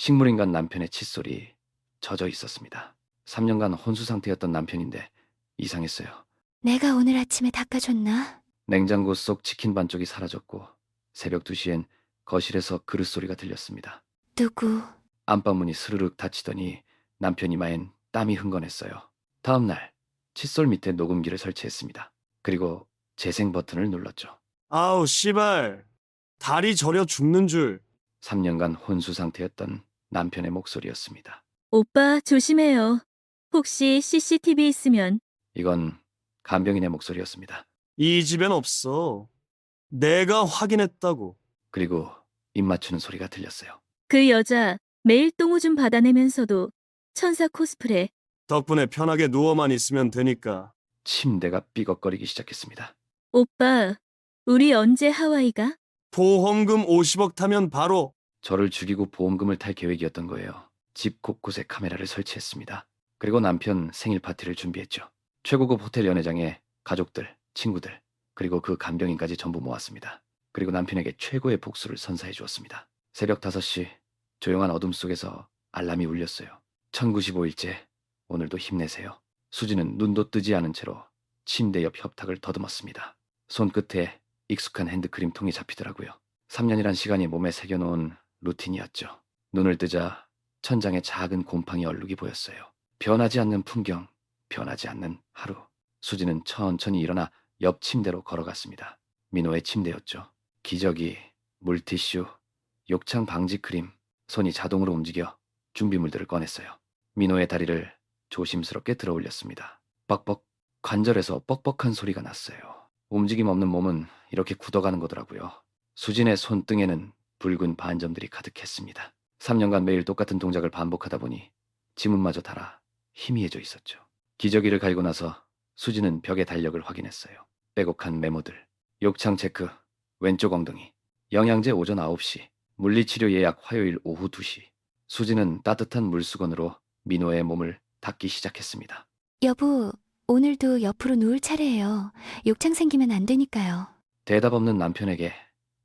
식물인간 남편의 칫솔이 젖어 있었습니다. 3년간 혼수 상태였던 남편인데 이상했어요. 내가 오늘 아침에 닦아줬나? 냉장고 속 치킨 반쪽이 사라졌고 새벽 2시엔 거실에서 그릇 소리가 들렸습니다. 누구? 안방문이 스르륵 닫히더니 남편 이마엔 땀이 흥건했어요. 다음 날 칫솔 밑에 녹음기를 설치했습니다. 그리고 재생 버튼을 눌렀죠. 아우, 씨발. 다리 저려 죽는 줄. 3년간 혼수 상태였던 남편의 목소리였습니다. 오빠 조심해요. 혹시 CCTV 있으면. 이건 간병인의 목소리였습니다. 이 집엔 없어. 내가 확인했다고. 그리고 입 맞추는 소리가 들렸어요. 그 여자 매일 똥오줌 받아내면서도 천사 코스프레. 덕분에 편하게 누워만 있으면 되니까. 침대가 삐걱거리기 시작했습니다. 오빠, 우리 언제 하와이 가? 보험금 50억 타면 바로. 저를 죽이고 보험금을 탈 계획이었던 거예요. 집 곳곳에 카메라를 설치했습니다. 그리고 남편 생일 파티를 준비했죠. 최고급 호텔 연회장에 가족들, 친구들, 그리고 그 간병인까지 전부 모았습니다. 그리고 남편에게 최고의 복수를 선사해 주었습니다. 새벽 5시 조용한 어둠 속에서 알람이 울렸어요. 1095일째 오늘도 힘내세요. 수지는 눈도 뜨지 않은 채로 침대 옆 협탁을 더듬었습니다. 손끝에 익숙한 핸드크림 통이 잡히더라고요. 3년이란 시간이 몸에 새겨놓은 루틴이었죠. 눈을 뜨자 천장에 작은 곰팡이 얼룩이 보였어요. 변하지 않는 풍경, 변하지 않는 하루. 수지는 천천히 일어나 옆 침대로 걸어갔습니다. 민호의 침대였죠. 기저귀, 물티슈, 욕창 방지 크림, 손이 자동으로 움직여 준비물들을 꺼냈어요. 민호의 다리를 조심스럽게 들어 올렸습니다. 뻑뻑, 관절에서 뻑뻑한 소리가 났어요. 움직임 없는 몸은 이렇게 굳어가는 거더라고요. 수진의 손등에는 붉은 반점들이 가득했습니다. 3년간 매일 똑같은 동작을 반복하다 보니 지문마저 닳아 희미해져 있었죠. 기저귀를 갈고 나서 수진은 벽의 달력을 확인했어요. 빼곡한 메모들, 욕창 체크, 왼쪽 엉덩이, 영양제 오전 9시, 물리치료 예약 화요일 오후 2시. 수진은 따뜻한 물수건으로 민호의 몸을 닦기 시작했습니다. 여보, 오늘도 옆으로 누울 차례예요. 욕창 생기면 안 되니까요. 대답 없는 남편에게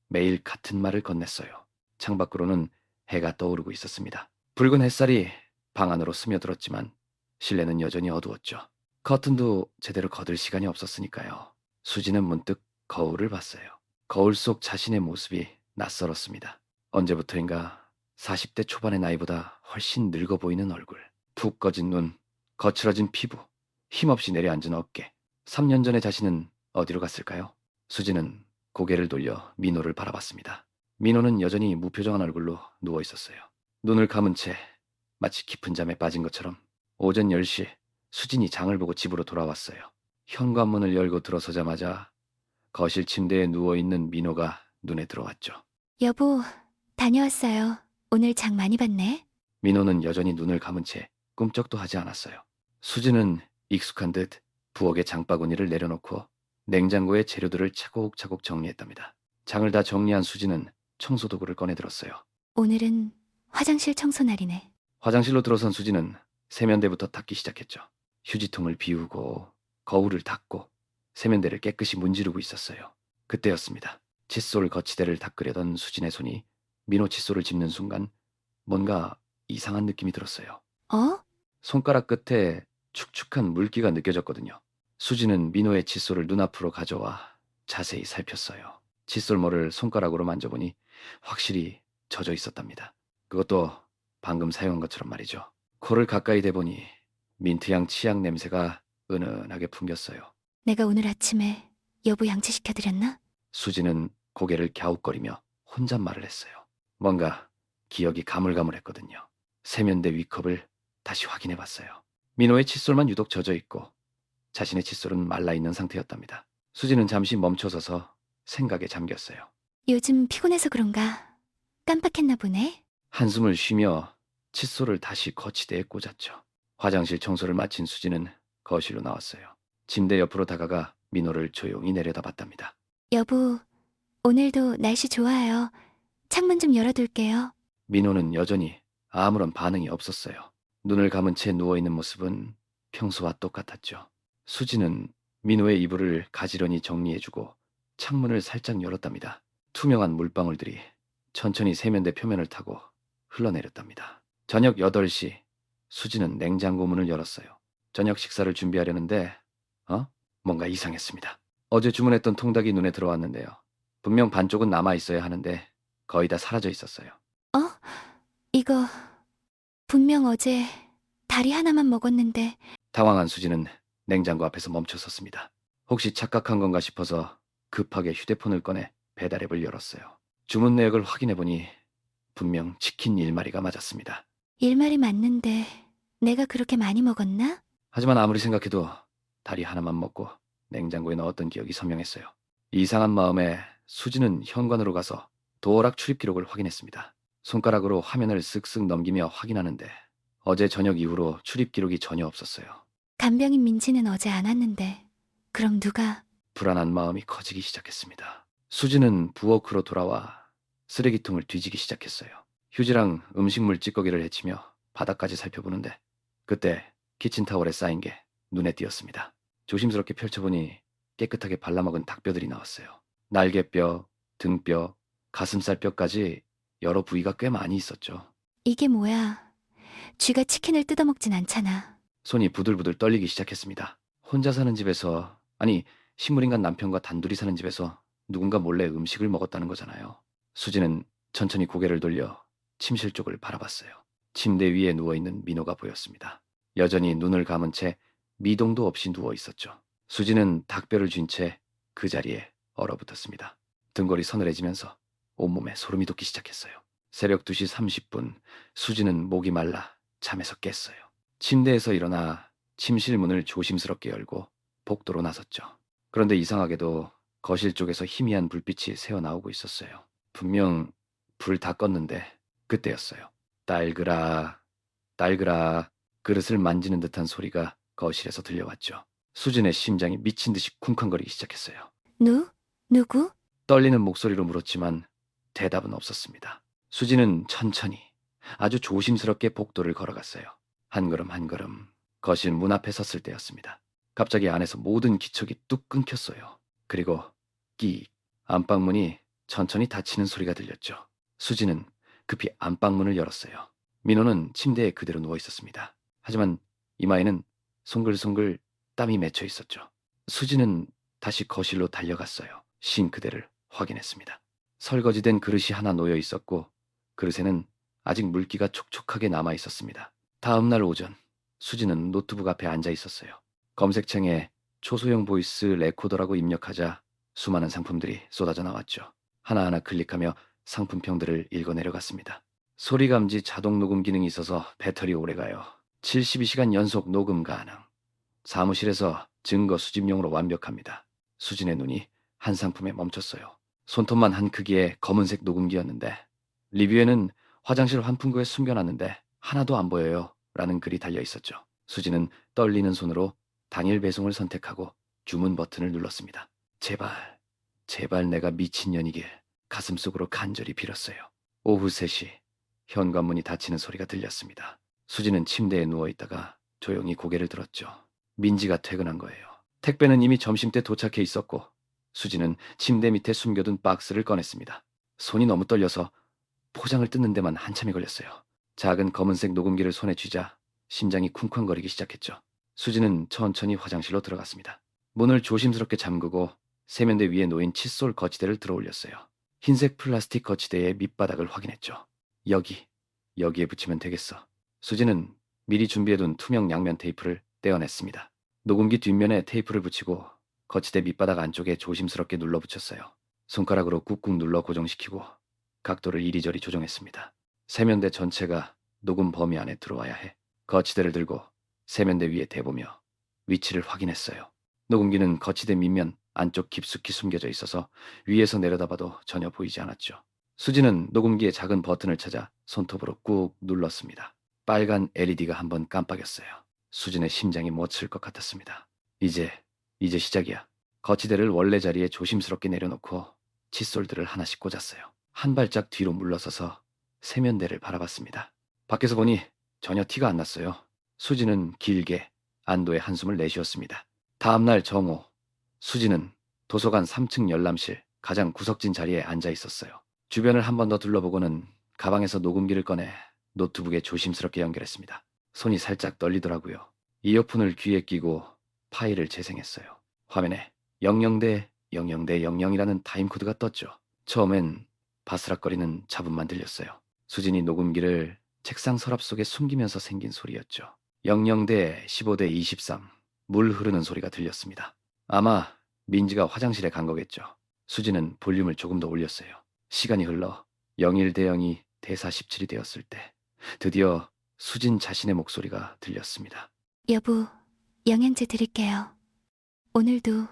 매일 같은 말을 건넸어요. 창밖으로는 해가 떠오르고 있었습니다. 붉은 햇살이 방 안으로 스며들었지만 실내는 여전히 어두웠죠. 커튼도 제대로 거들 시간이 없었으니까요. 수지는 문득 거울을 봤어요. 거울 속 자신의 모습이 낯설었습니다. 언제부터인가 40대 초반의 나이보다 훨씬 늙어 보이는 얼굴, 푹 꺼진 눈, 거칠어진 피부, 힘없이 내려앉은 어깨. 3년 전의 자신은 어디로 갔을까요? 수지는 고개를 돌려 민호를 바라봤습니다. 민호는 여전히 무표정한 얼굴로 누워 있었어요. 눈을 감은 채 마치 깊은 잠에 빠진 것처럼. 오전 10시 수진이 장을 보고 집으로 돌아왔어요. 현관문을 열고 들어서자마자 거실 침대에 누워있는 민호가 눈에 들어왔죠. 여보, 다녀왔어요. 오늘 장 많이 봤네. 민호는 여전히 눈을 감은 채 꿈쩍도 하지 않았어요. 수지는 익숙한 듯 부엌에 장바구니를 내려놓고 냉장고에 재료들을 차곡차곡 정리했답니다. 장을 다 정리한 수지는 청소도구를 꺼내들었어요. 오늘은 화장실 청소 날이네. 화장실로 들어선 수지는 세면대부터 닦기 시작했죠. 휴지통을 비우고 거울을 닦고 세면대를 깨끗이 문지르고 있었어요. 그때였습니다. 칫솔 거치대를 닦으려던 수진의 손이 민호 칫솔을 짚는 순간 뭔가 이상한 느낌이 들었어요. 어? 손가락 끝에 축축한 물기가 느껴졌거든요. 수지는 민호의 칫솔을 눈앞으로 가져와 자세히 살폈어요. 칫솔모를 손가락으로 만져보니 확실히 젖어 있었답니다. 그것도 방금 사용한 것처럼 말이죠. 코를 가까이 대보니 민트향 치약 냄새가 은은하게 풍겼어요. 내가 오늘 아침에 여보 양치시켜드렸나? 수지는 고개를 갸웃거리며 혼잣말을 했어요. 뭔가 기억이 가물가물했거든요. 세면대 위컵을 다시 확인해봤어요. 민호의 칫솔만 유독 젖어 있고 자신의 칫솔은 말라있는 상태였답니다. 수지는 잠시 멈춰서서 생각에 잠겼어요. 요즘 피곤해서 그런가? 깜빡했나 보네. 한숨을 쉬며 칫솔을 다시 거치대에 꽂았죠. 화장실 청소를 마친 수지는 거실로 나왔어요. 침대 옆으로 다가가 민호를 조용히 내려다봤답니다. 여보, 오늘도 날씨 좋아요. 창문 좀 열어둘게요. 민호는 여전히 아무런 반응이 없었어요. 눈을 감은 채 누워있는 모습은 평소와 똑같았죠. 수지는 민호의 이불을 가지런히 정리해주고 창문을 살짝 열었답니다. 투명한 물방울들이 천천히 세면대 표면을 타고 흘러내렸답니다. 저녁 8시 수지는 냉장고 문을 열었어요. 저녁 식사를 준비하려는데 뭔가 이상했습니다. 어제 주문했던 통닭이 눈에 들어왔는데요. 분명 반쪽은 남아 있어야 하는데 거의 다 사라져 있었어요. 어? 이거 분명 어제 다리 하나만 먹었는데. 당황한 수지는 냉장고 앞에서 멈춰섰습니다. 혹시 착각한 건가 싶어서 급하게 휴대폰을 꺼내 배달앱을 열었어요. 주문 내역을 확인해보니 분명 치킨 1마리가 맞았습니다. 1마리 맞는데 내가 그렇게 많이 먹었나? 하지만 아무리 생각해도 다리 하나만 먹고 냉장고에 넣었던 기억이 선명했어요. 이상한 마음에 수지는 현관으로 가서 도어락 출입 기록을 확인했습니다. 손가락으로 화면을 쓱쓱 넘기며 확인하는데 어제 저녁 이후로 출입 기록이 전혀 없었어요. 간병인 민지는 어제 안 왔는데 그럼 누가? 불안한 마음이 커지기 시작했습니다. 수지는 부엌으로 돌아와 쓰레기통을 뒤지기 시작했어요. 휴지랑 음식물 찌꺼기를 헤치며 바닥까지 살펴보는데 그때 키친타월에 쌓인 게 눈에 띄었습니다. 조심스럽게 펼쳐보니 깨끗하게 발라먹은 닭뼈들이 나왔어요. 날개뼈, 등뼈, 가슴살뼈까지 여러 부위가 꽤 많이 있었죠. 이게 뭐야? 쥐가 치킨을 뜯어먹진 않잖아. 손이 부들부들 떨리기 시작했습니다. 혼자 사는 집에서, 아니 식물인간 남편과 단둘이 사는 집에서 누군가 몰래 음식을 먹었다는 거잖아요. 수지는 천천히 고개를 돌려 침실 쪽을 바라봤어요. 침대 위에 누워있는 민호가 보였습니다. 여전히 눈을 감은 채 미동도 없이 누워 있었죠. 수지는 닭뼈를 쥔 채 그 자리에 얼어붙었습니다. 등골이 서늘해지면서 온몸에 소름이 돋기 시작했어요. 새벽 2시 30분 수지는 목이 말라 잠에서 깼어요. 침대에서 일어나 침실 문을 조심스럽게 열고 복도로 나섰죠. 그런데 이상하게도 거실 쪽에서 희미한 불빛이 새어나오고 있었어요. 분명 불 다 껐는데 그때였어요. 딸그라, 딸그라 그릇을 만지는 듯한 소리가 거실에서 들려왔죠. 수진의 심장이 미친 듯이 쿵쾅거리기 시작했어요. 누구? 떨리는 목소리로 물었지만 대답은 없었습니다. 수지는 천천히 아주 조심스럽게 복도를 걸어갔어요. 한 걸음 한 걸음 거실 문 앞에 섰을 때였습니다. 갑자기 안에서 모든 기척이 뚝 끊겼어요. 그리고 끼익 안방문이 천천히 닫히는 소리가 들렸죠. 수지는 급히 안방문을 열었어요. 민호는 침대에 그대로 누워 있었습니다. 하지만 이마에는 송글송글 땀이 맺혀 있었죠. 수지는 다시 거실로 달려갔어요. 싱크대를 확인했습니다. 설거지된 그릇이 하나 놓여 있었고 그릇에는 아직 물기가 촉촉하게 남아 있었습니다. 다음 날 오전 수지는 노트북 앞에 앉아 있었어요. 검색창에 초소형 보이스 레코더라고 입력하자 수많은 상품들이 쏟아져 나왔죠. 하나하나 클릭하며 상품평들을 읽어 내려갔습니다. 소리 감지 자동 녹음 기능이 있어서 배터리 오래가요. 72시간 연속 녹음 가능. 사무실에서 증거 수집용으로 완벽합니다. 수진의 눈이 한 상품에 멈췄어요. 손톱만 한 크기의 검은색 녹음기였는데 리뷰에는 화장실 환풍구에 숨겨놨는데 하나도 안 보여요 라는 글이 달려 있었죠. 수진은 떨리는 손으로 당일 배송을 선택하고 주문 버튼을 눌렀습니다. 제발 내가 미친년이길 가슴속으로 간절히 빌었어요. 오후 3시 현관문이 닫히는 소리가 들렸습니다. 수진은 침대에 누워있다가 조용히 고개를 들었죠. 민지가 퇴근한 거예요. 택배는 이미 점심때 도착해 있었고 수지는 침대 밑에 숨겨둔 박스를 꺼냈습니다. 손이 너무 떨려서 포장을 뜯는 데만 한참이 걸렸어요. 작은 검은색 녹음기를 손에 쥐자 심장이 쿵쾅거리기 시작했죠. 수지는 천천히 화장실로 들어갔습니다. 문을 조심스럽게 잠그고 세면대 위에 놓인 칫솔 거치대를 들어올렸어요. 흰색 플라스틱 거치대의 밑바닥을 확인했죠. 여기에 붙이면 되겠어. 수지는 미리 준비해둔 투명 양면 테이프를 떼어냈습니다. 녹음기 뒷면에 테이프를 붙이고 거치대 밑바닥 안쪽에 조심스럽게 눌러붙였어요. 손가락으로 꾹꾹 눌러 고정시키고 각도를 이리저리 조정했습니다. 세면대 전체가 녹음 범위 안에 들어와야 해. 거치대를 들고 세면대 위에 대보며 위치를 확인했어요. 녹음기는 거치대 밑면 안쪽 깊숙이 숨겨져 있어서 위에서 내려다봐도 전혀 보이지 않았죠. 수지는 녹음기의 작은 버튼을 찾아 손톱으로 꾹 눌렀습니다. 빨간 LED가 한번 깜빡였어요. 수진의 심장이 멎을 것 같았습니다. 이제 시작이야. 거치대를 원래 자리에 조심스럽게 내려놓고 칫솔들을 하나씩 꽂았어요. 한 발짝 뒤로 물러서서 세면대를 바라봤습니다. 밖에서 보니 전혀 티가 안 났어요. 수지는 길게 안도의 한숨을 내쉬었습니다. 다음날 정오, 수지는 도서관 3층 열람실 가장 구석진 자리에 앉아 있었어요. 주변을 한 번 더 둘러보고는 가방에서 녹음기를 꺼내 노트북에 조심스럽게 연결했습니다. 손이 살짝 떨리더라고요. 이어폰을 귀에 끼고 파일을 재생했어요. 화면에 00대 00대 00이라는 타임코드가 떴죠. 처음엔 바스락거리는 잡음만 들렸어요. 수진이 녹음기를 책상 서랍 속에 숨기면서 생긴 소리였죠. 00대 15대 23, 물 흐르는 소리가 들렸습니다. 아마 민지가 화장실에 간 거겠죠. 수진은 볼륨을 조금 더 올렸어요. 시간이 흘러 01대 02 대 47이 되었을 때 드디어 수진 자신의 목소리가 들렸습니다. 여보, 영양제 드릴게요. 오늘도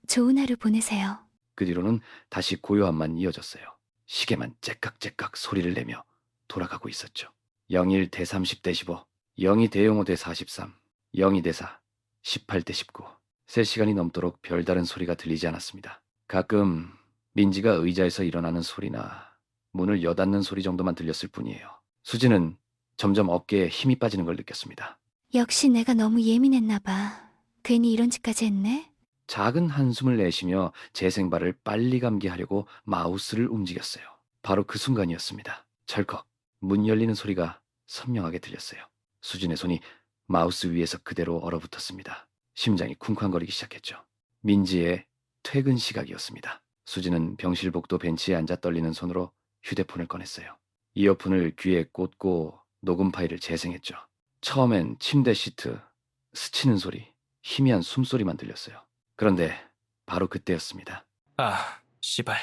좋은 하루 보내세요. 그 뒤로는 다시 고요함만 이어졌어요. 시계만 째깍째깍 소리를 내며 돌아가고 있었죠. 01 대 30 대 15, 02 대 05 대 43, 02 대 4, 18 대 19. 3시간이 넘도록 별다른 소리가 들리지 않았습니다. 가끔 민지가 의자에서 일어나는 소리나 문을 여닫는 소리 정도만 들렸을 뿐이에요. 수지는 점점 어깨에 힘이 빠지는 걸 느꼈습니다. 역시 내가 너무 예민했나 봐. 괜히 이런 짓까지 했네. 작은 한숨을 내쉬며 재생발을 빨리 감기하려고 마우스를 움직였어요. 바로 그 순간이었습니다. 철컥 문 열리는 소리가 선명하게 들렸어요. 수진의 손이 마우스 위에서 그대로 얼어붙었습니다. 심장이 쿵쾅거리기 시작했죠. 민지의 퇴근 시각이었습니다. 수진은 병실복도 벤치에 앉아 떨리는 손으로 휴대폰을 꺼냈어요. 이어폰을 귀에 꽂고 녹음 파일을 재생했죠. 처음엔 침대 시트, 스치는 소리, 희미한 숨소리만 들렸어요. 그런데 바로 그때였습니다. 아, 씨발.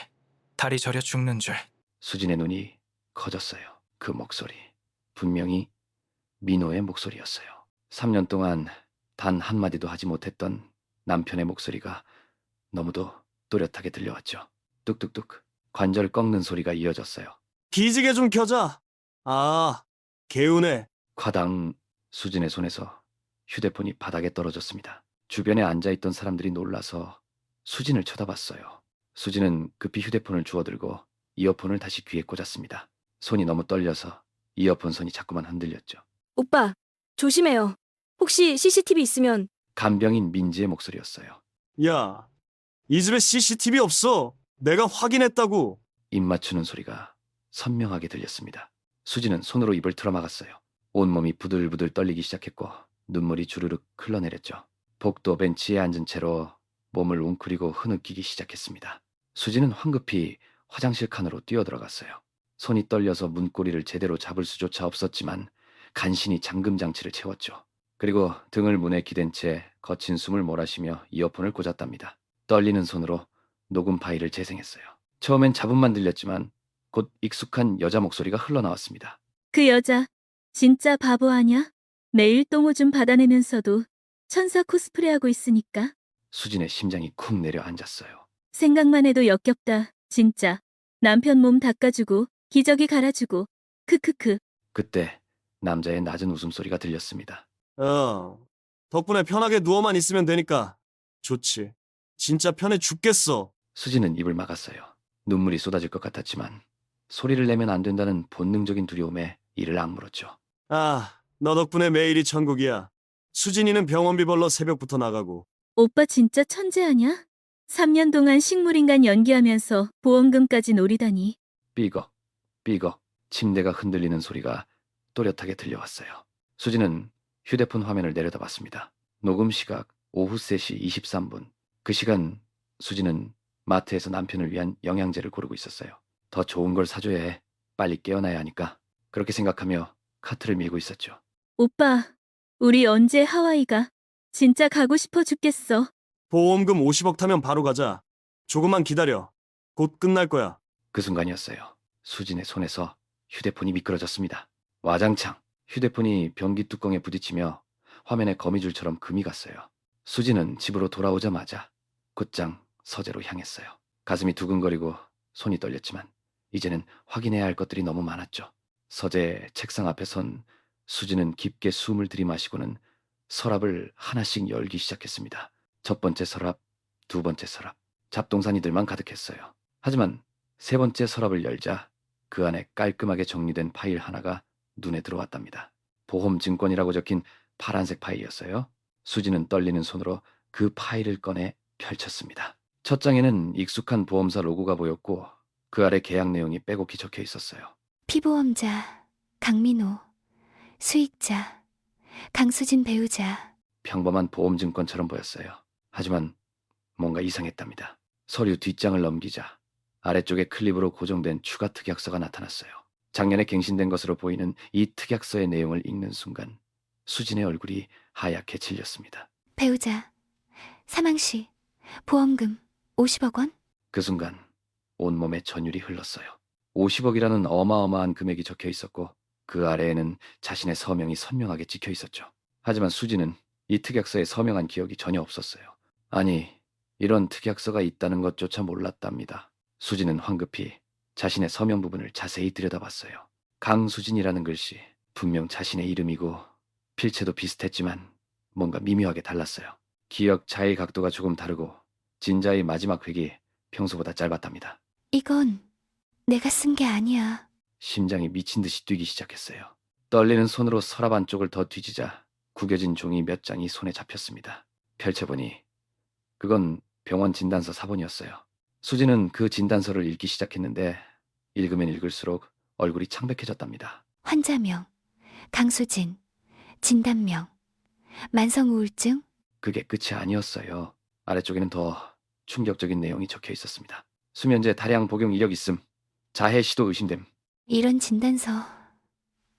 다리 저려 죽는 줄. 수진의 눈이 커졌어요. 그 목소리, 분명히 민호의 목소리였어요. 3년 동안 단 한마디도 하지 못했던 남편의 목소리가 너무도 또렷하게 들려왔죠. 뚝뚝뚝 관절 꺾는 소리가 이어졌어요. 기지개 좀 켜자. 아, 개운해. 과당. 수진의 손에서 휴대폰이 바닥에 떨어졌습니다. 주변에 앉아있던 사람들이 놀라서 수진을 쳐다봤어요. 수진은 급히 휴대폰을 주워들고 이어폰을 다시 귀에 꽂았습니다. 손이 너무 떨려서 이어폰 선이 자꾸만 흔들렸죠. 오빠, 조심해요. 혹시 CCTV 있으면 간병인 민지의 목소리였어요. 야, 이 집에 CCTV 없어. 내가 확인했다고. 입 맞추는 소리가 선명하게 들렸습니다. 수지는 손으로 입을 틀어막았어요. 온몸이 부들부들 떨리기 시작했고 눈물이 주르륵 흘러내렸죠. 복도 벤치에 앉은 채로 몸을 웅크리고 흐느끼기 시작했습니다. 수지는 황급히 화장실 칸으로 뛰어들어갔어요. 손이 떨려서 문고리를 제대로 잡을 수조차 없었지만 간신히 잠금 장치를 채웠죠. 그리고 등을 문에 기댄 채 거친 숨을 몰아쉬며 이어폰을 꽂았답니다. 떨리는 손으로 녹음 파일을 재생했어요. 처음엔 잡음만 들렸지만 곧 익숙한 여자 목소리가 흘러나왔습니다. 그 여자 진짜 바보 아냐? 매일 똥오줌 받아내면서도 천사 코스프레하고 있으니까. 수진의 심장이 쿵 내려앉았어요. 생각만 해도 역겹다. 진짜. 남편 몸 닦아주고 기저귀 갈아주고. 크크크. 그때 남자의 낮은 웃음소리가 들렸습니다. 덕분에 편하게 누워만 있으면 되니까 좋지. 진짜 편해 죽겠어. 수진은 입을 막았어요. 눈물이 쏟아질 것 같았지만 소리를 내면 안 된다는 본능적인 두려움에 이를 악물었죠. 아, 너 덕분에 매일이 천국이야. 수진이는 병원비 벌러 새벽부터 나가고. 오빠 진짜 천재 아냐? 3년 동안 식물인간 연기하면서 보험금까지 노리다니. 삐걱, 삐걱, 침대가 흔들리는 소리가 또렷하게 들려왔어요. 수진은 휴대폰 화면을 내려다봤습니다. 녹음 시각 오후 3시 23분. 그 시간 수진은 마트에서 남편을 위한 영양제를 고르고 있었어요. 더 좋은 걸 사줘야 해. 빨리 깨어나야 하니까. 그렇게 생각하며 카트를 밀고 있었죠. 오빠, 우리 언제 하와이 가? 진짜 가고 싶어 죽겠어. 보험금 50억 타면 바로 가자. 조금만 기다려. 곧 끝날 거야. 그 순간이었어요. 수진의 손에서 휴대폰이 미끄러졌습니다. 와장창 휴대폰이 변기 뚜껑에 부딪히며 화면에 거미줄처럼 금이 갔어요. 수진은 집으로 돌아오자마자 곧장 서재로 향했어요. 가슴이 두근거리고 손이 떨렸지만 이제는 확인해야 할 것들이 너무 많았죠. 서재 책상 앞에 선 수진은 깊게 숨을 들이마시고는 서랍을 하나씩 열기 시작했습니다. 첫 번째 서랍, 두 번째 서랍, 잡동사니들만 가득했어요. 하지만 세 번째 서랍을 열자 그 안에 깔끔하게 정리된 파일 하나가 눈에 들어왔답니다. 보험증권이라고 적힌 파란색 파일이었어요. 수지는 떨리는 손으로 그 파일을 꺼내 펼쳤습니다. 첫 장에는 익숙한 보험사 로고가 보였고 그 아래 계약 내용이 빼곡히 적혀 있었어요. 피보험자 강민호 수익자, 강수진 배우자. 평범한 보험증권처럼 보였어요. 하지만 뭔가 이상했답니다. 서류 뒷장을 넘기자 아래쪽에 클립으로 고정된 추가 특약서가 나타났어요. 작년에 갱신된 것으로 보이는 이 특약서의 내용을 읽는 순간 수진의 얼굴이 하얗게 질렸습니다. 배우자, 사망시, 보험금 50억 원? 그 순간 온몸에 전율이 흘렀어요. 50억이라는 어마어마한 금액이 적혀 있었고 그 아래에는 자신의 서명이 선명하게 찍혀 있었죠. 하지만 수지는 이 특약서에 서명한 기억이 전혀 없었어요. 아니, 이런 특약서가 있다는 것조차 몰랐답니다. 수지는 황급히 자신의 서명 부분을 자세히 들여다봤어요. 강수진이라는 글씨, 분명 자신의 이름이고 필체도 비슷했지만 뭔가 미묘하게 달랐어요. 기억 자의 각도가 조금 다르고 진자의 마지막 획이 평소보다 짧았답니다. 이건 내가 쓴 게 아니야. 심장이 미친 듯이 뛰기 시작했어요. 떨리는 손으로 서랍 안쪽을 더 뒤지자 구겨진 종이 몇 장이 손에 잡혔습니다. 펼쳐보니 그건 병원 진단서 사본이었어요. 수지는 그 진단서를 읽기 시작했는데 읽으면 읽을수록 얼굴이 창백해졌답니다. 환자명, 강수진, 진단명, 만성우울증, 그게 끝이 아니었어요. 아래쪽에는 더 충격적인 내용이 적혀 있었습니다. 수면제 다량 복용 이력 있음, 자해 시도 의심됨. 이런 진단서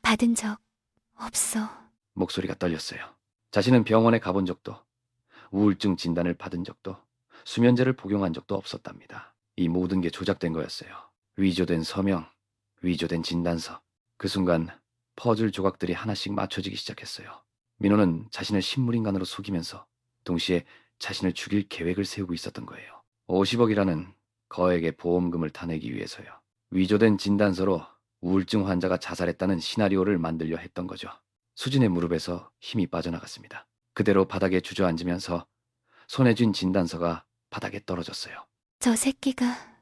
받은 적 없어. 목소리가 떨렸어요. 자신은 병원에 가본 적도, 우울증 진단을 받은 적도, 수면제를 복용한 적도 없었답니다. 이 모든 게 조작된 거였어요. 위조된 서명, 위조된 진단서. 그 순간 퍼즐 조각들이 하나씩 맞춰지기 시작했어요. 민호는 자신을 식물인간으로 속이면서 동시에 자신을 죽일 계획을 세우고 있었던 거예요. 50억이라는 거액의 보험금을 타내기 위해서요. 위조된 진단서로 우울증 환자가 자살했다는 시나리오를 만들려 했던 거죠. 수진의 무릎에서 힘이 빠져나갔습니다. 그대로 바닥에 주저앉으면서 손에 쥔 진단서가 바닥에 떨어졌어요. 저 새끼가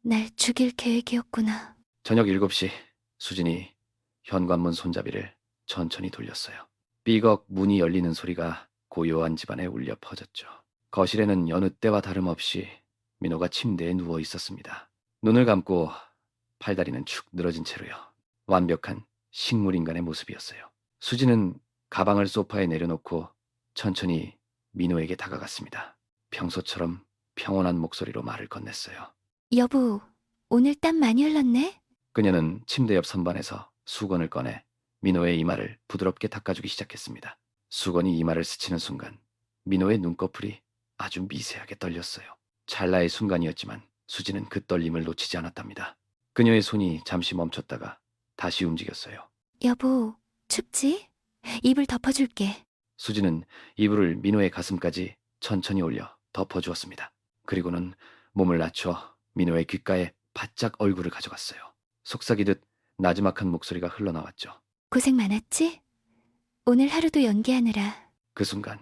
날 죽일 계획이었구나. 저녁 7시 수진이 현관문 손잡이를 천천히 돌렸어요. 삐걱 문이 열리는 소리가 고요한 집안에 울려 퍼졌죠. 거실에는 여느 때와 다름없이 민호가 침대에 누워 있었습니다. 눈을 감고 팔다리는 축 늘어진 채로요. 완벽한 식물인간의 모습이었어요. 수지는 가방을 소파에 내려놓고 천천히 민호에게 다가갔습니다. 평소처럼 평온한 목소리로 말을 건넸어요. 여보, 오늘 땀 많이 흘렀네? 그녀는 침대 옆 선반에서 수건을 꺼내 민호의 이마를 부드럽게 닦아주기 시작했습니다. 수건이 이마를 스치는 순간 민호의 눈꺼풀이 아주 미세하게 떨렸어요. 찰나의 순간이었지만 수지는 그 떨림을 놓치지 않았답니다. 그녀의 손이 잠시 멈췄다가 다시 움직였어요. 여보, 춥지? 이불 덮어줄게. 수지는 이불을 민호의 가슴까지 천천히 올려 덮어주었습니다. 그리고는 몸을 낮춰 민호의 귓가에 바짝 얼굴을 가져갔어요. 속삭이듯 나지막한 목소리가 흘러나왔죠. 고생 많았지? 오늘 하루도 연기하느라. 그 순간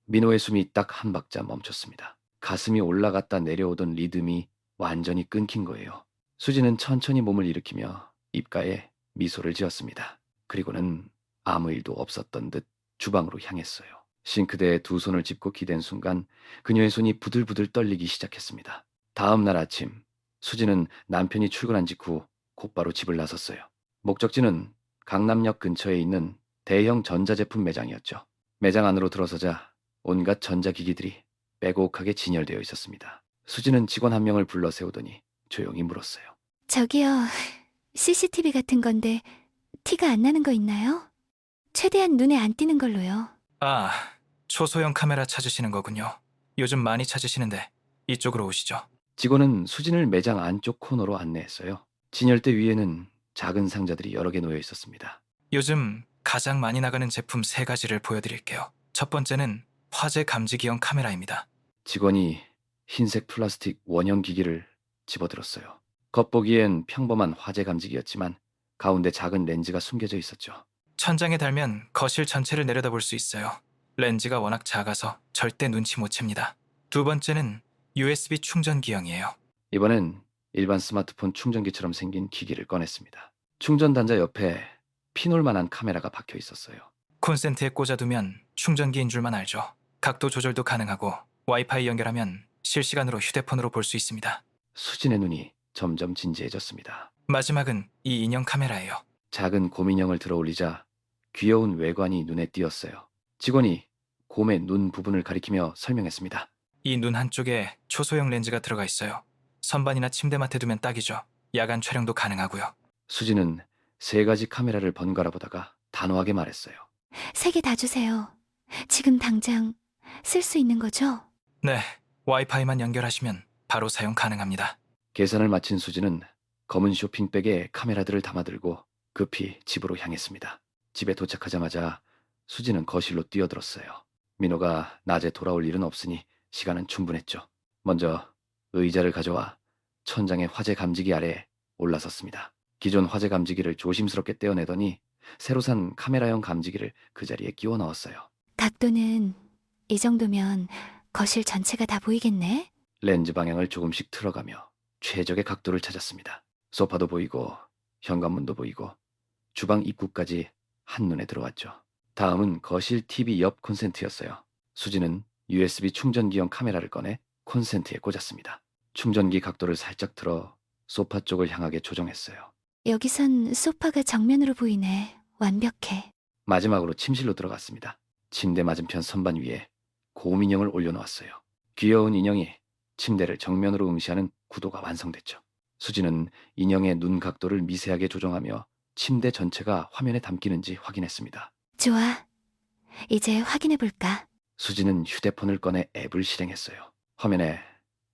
민호의 숨이 딱 한 박자 멈췄습니다. 가슴이 올라갔다 내려오던 리듬이 완전히 끊긴 거예요. 수지는 천천히 몸을 일으키며 입가에 미소를 지었습니다. 그리고는 아무 일도 없었던 듯 주방으로 향했어요. 싱크대에 두 손을 짚고 기댄 순간 그녀의 손이 부들부들 떨리기 시작했습니다. 다음 날 아침 수지는 남편이 출근한 직후 곧바로 집을 나섰어요. 목적지는 강남역 근처에 있는 대형 전자제품 매장이었죠. 매장 안으로 들어서자 온갖 전자기기들이 빼곡하게 진열되어 있었습니다. 수지는 직원 한 명을 불러 세우더니 조용히 물었어요. 저기요, CCTV 같은 건데 티가 안 나는 거 있나요? 최대한 눈에 안 띄는 걸로요. 아, 초소형 카메라 찾으시는 거군요. 요즘 많이 찾으시는데 이쪽으로 오시죠. 직원은 수진을 매장 안쪽 코너로 안내했어요. 진열대 위에는 작은 상자들이 여러 개 놓여 있었습니다. 요즘 가장 많이 나가는 제품 3가지를 보여드릴게요. 첫 번째는 화재 감지기형 카메라입니다. 직원이 흰색 플라스틱 원형 기기를 집어들었어요. 겉보기엔 평범한 화재 감지기였지만 가운데 작은 렌즈가 숨겨져 있었죠. 천장에 달면 거실 전체를 내려다볼 수 있어요. 렌즈가 워낙 작아서 절대 눈치 못 챕니다. 두 번째는 USB 충전기형이에요. 이번엔 일반 스마트폰 충전기처럼 생긴 기기를 꺼냈습니다. 충전 단자 옆에 피놀만한 카메라가 박혀 있었어요. 콘센트에 꽂아두면 충전기인 줄만 알죠. 각도 조절도 가능하고 와이파이 연결하면 실시간으로 휴대폰으로 볼 수 있습니다. 수진의 눈이 점점 진지해졌습니다. 마지막은 이 인형 카메라예요. 작은 곰인형을 들어 올리자 귀여운 외관이 눈에 띄었어요. 직원이 곰의 눈 부분을 가리키며 설명했습니다. 이 눈 한쪽에 초소형 렌즈가 들어가 있어요. 선반이나 침대맡에 두면 딱이죠. 야간 촬영도 가능하고요. 수지는 3가지 카메라를 번갈아 보다가 단호하게 말했어요. 3개 다 주세요. 지금 당장 쓸 수 있는 거죠? 네, 와이파이만 연결하시면 바로 사용 가능합니다. 계산을 마친 수지는 검은 쇼핑백에 카메라들을 담아들고 급히 집으로 향했습니다. 집에 도착하자마자 수지는 거실로 뛰어들었어요. 민호가 낮에 돌아올 일은 없으니 시간은 충분했죠. 먼저 의자를 가져와 천장의 화재 감지기 아래에 올라섰습니다. 기존 화재 감지기를 조심스럽게 떼어내더니 새로 산 카메라형 감지기를 그 자리에 끼워 넣었어요. 각도는 이 정도면 거실 전체가 다 보이겠네? 렌즈 방향을 조금씩 틀어가며 최적의 각도를 찾았습니다. 소파도 보이고 현관문도 보이고 주방 입구까지 한눈에 들어왔죠. 다음은 거실 TV 옆 콘센트였어요. 수지는 USB 충전기형 카메라를 꺼내 콘센트에 꽂았습니다. 충전기 각도를 살짝 틀어 소파 쪽을 향하게 조정했어요. 여기선 소파가 정면으로 보이네. 완벽해. 마지막으로 침실로 들어갔습니다. 침대 맞은편 선반 위에 곰 인형을 올려놓았어요. 귀여운 인형이 침대를 정면으로 응시하는 구도가 완성됐죠. 수지는 인형의 눈 각도를 미세하게 조정하며 침대 전체가 화면에 담기는지 확인했습니다. 좋아. 이제 확인해 볼까? 수지는 휴대폰을 꺼내 앱을 실행했어요. 화면에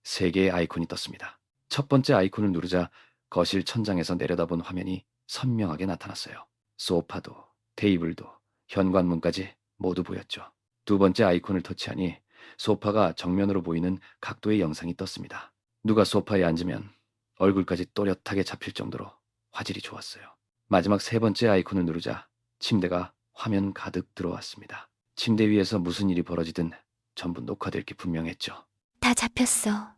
3개의 아이콘이 떴습니다. 첫 번째 아이콘을 누르자 거실 천장에서 내려다본 화면이 선명하게 나타났어요. 소파도, 테이블도, 현관문까지 모두 보였죠. 두 번째 아이콘을 터치하니 소파가 정면으로 보이는 각도의 영상이 떴습니다. 누가 소파에 앉으면 얼굴까지 또렷하게 잡힐 정도로 화질이 좋았어요. 마지막 3번째 아이콘을 누르자 침대가 화면 가득 들어왔습니다. 침대 위에서 무슨 일이 벌어지든 전부 녹화될 게 분명했죠. 다 잡혔어.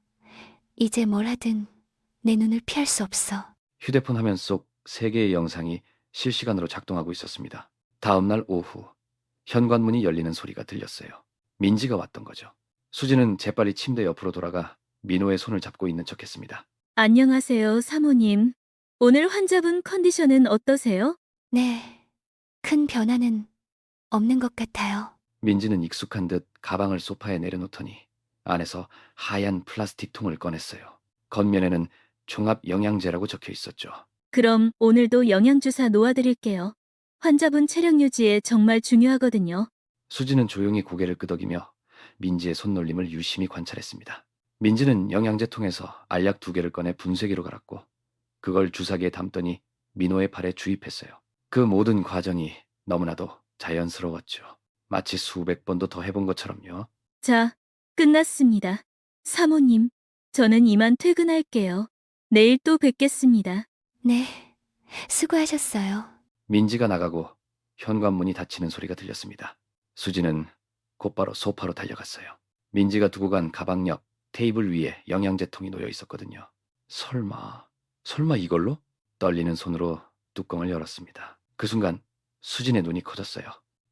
이제 뭘 하든 내 눈을 피할 수 없어. 휴대폰 화면 속 3개의 영상이 실시간으로 작동하고 있었습니다. 다음 날 오후 현관문이 열리는 소리가 들렸어요. 민지가 왔던 거죠. 수지는 재빨리 침대 옆으로 돌아가 민호의 손을 잡고 있는 척했습니다. 안녕하세요, 사모님. 오늘 환자분 컨디션은 어떠세요? 네. 큰 변화는 없는 것 같아요. 민지는 익숙한 듯 가방을 소파에 내려놓더니 안에서 하얀 플라스틱 통을 꺼냈어요. 겉면에는 종합 영양제라고 적혀 있었죠. 그럼 오늘도 영양주사 놓아드릴게요. 환자분 체력 유지에 정말 중요하거든요. 수지는 조용히 고개를 끄덕이며 민지의 손놀림을 유심히 관찰했습니다. 민지는 영양제 통에서 알약 2개를 꺼내 분쇄기로 갈았고 그걸 주사기에 담더니 민호의 팔에 주입했어요. 그 모든 과정이 너무나도 자연스러웠죠. 마치 수백 번도 더 해본 것처럼요. 자, 끝났습니다. 사모님, 저는 이만 퇴근할게요. 내일 또 뵙겠습니다. 네. 수고하셨어요. 민지가 나가고 현관문이 닫히는 소리가 들렸습니다. 수지는 곧바로 소파로 달려갔어요. 민지가 두고 간 가방 옆 테이블 위에 영양제통이 놓여 있었거든요. 설마 이걸로? 떨리는 손으로 뚜껑을 열었습니다. 그 순간 수진의 눈이 커졌어요.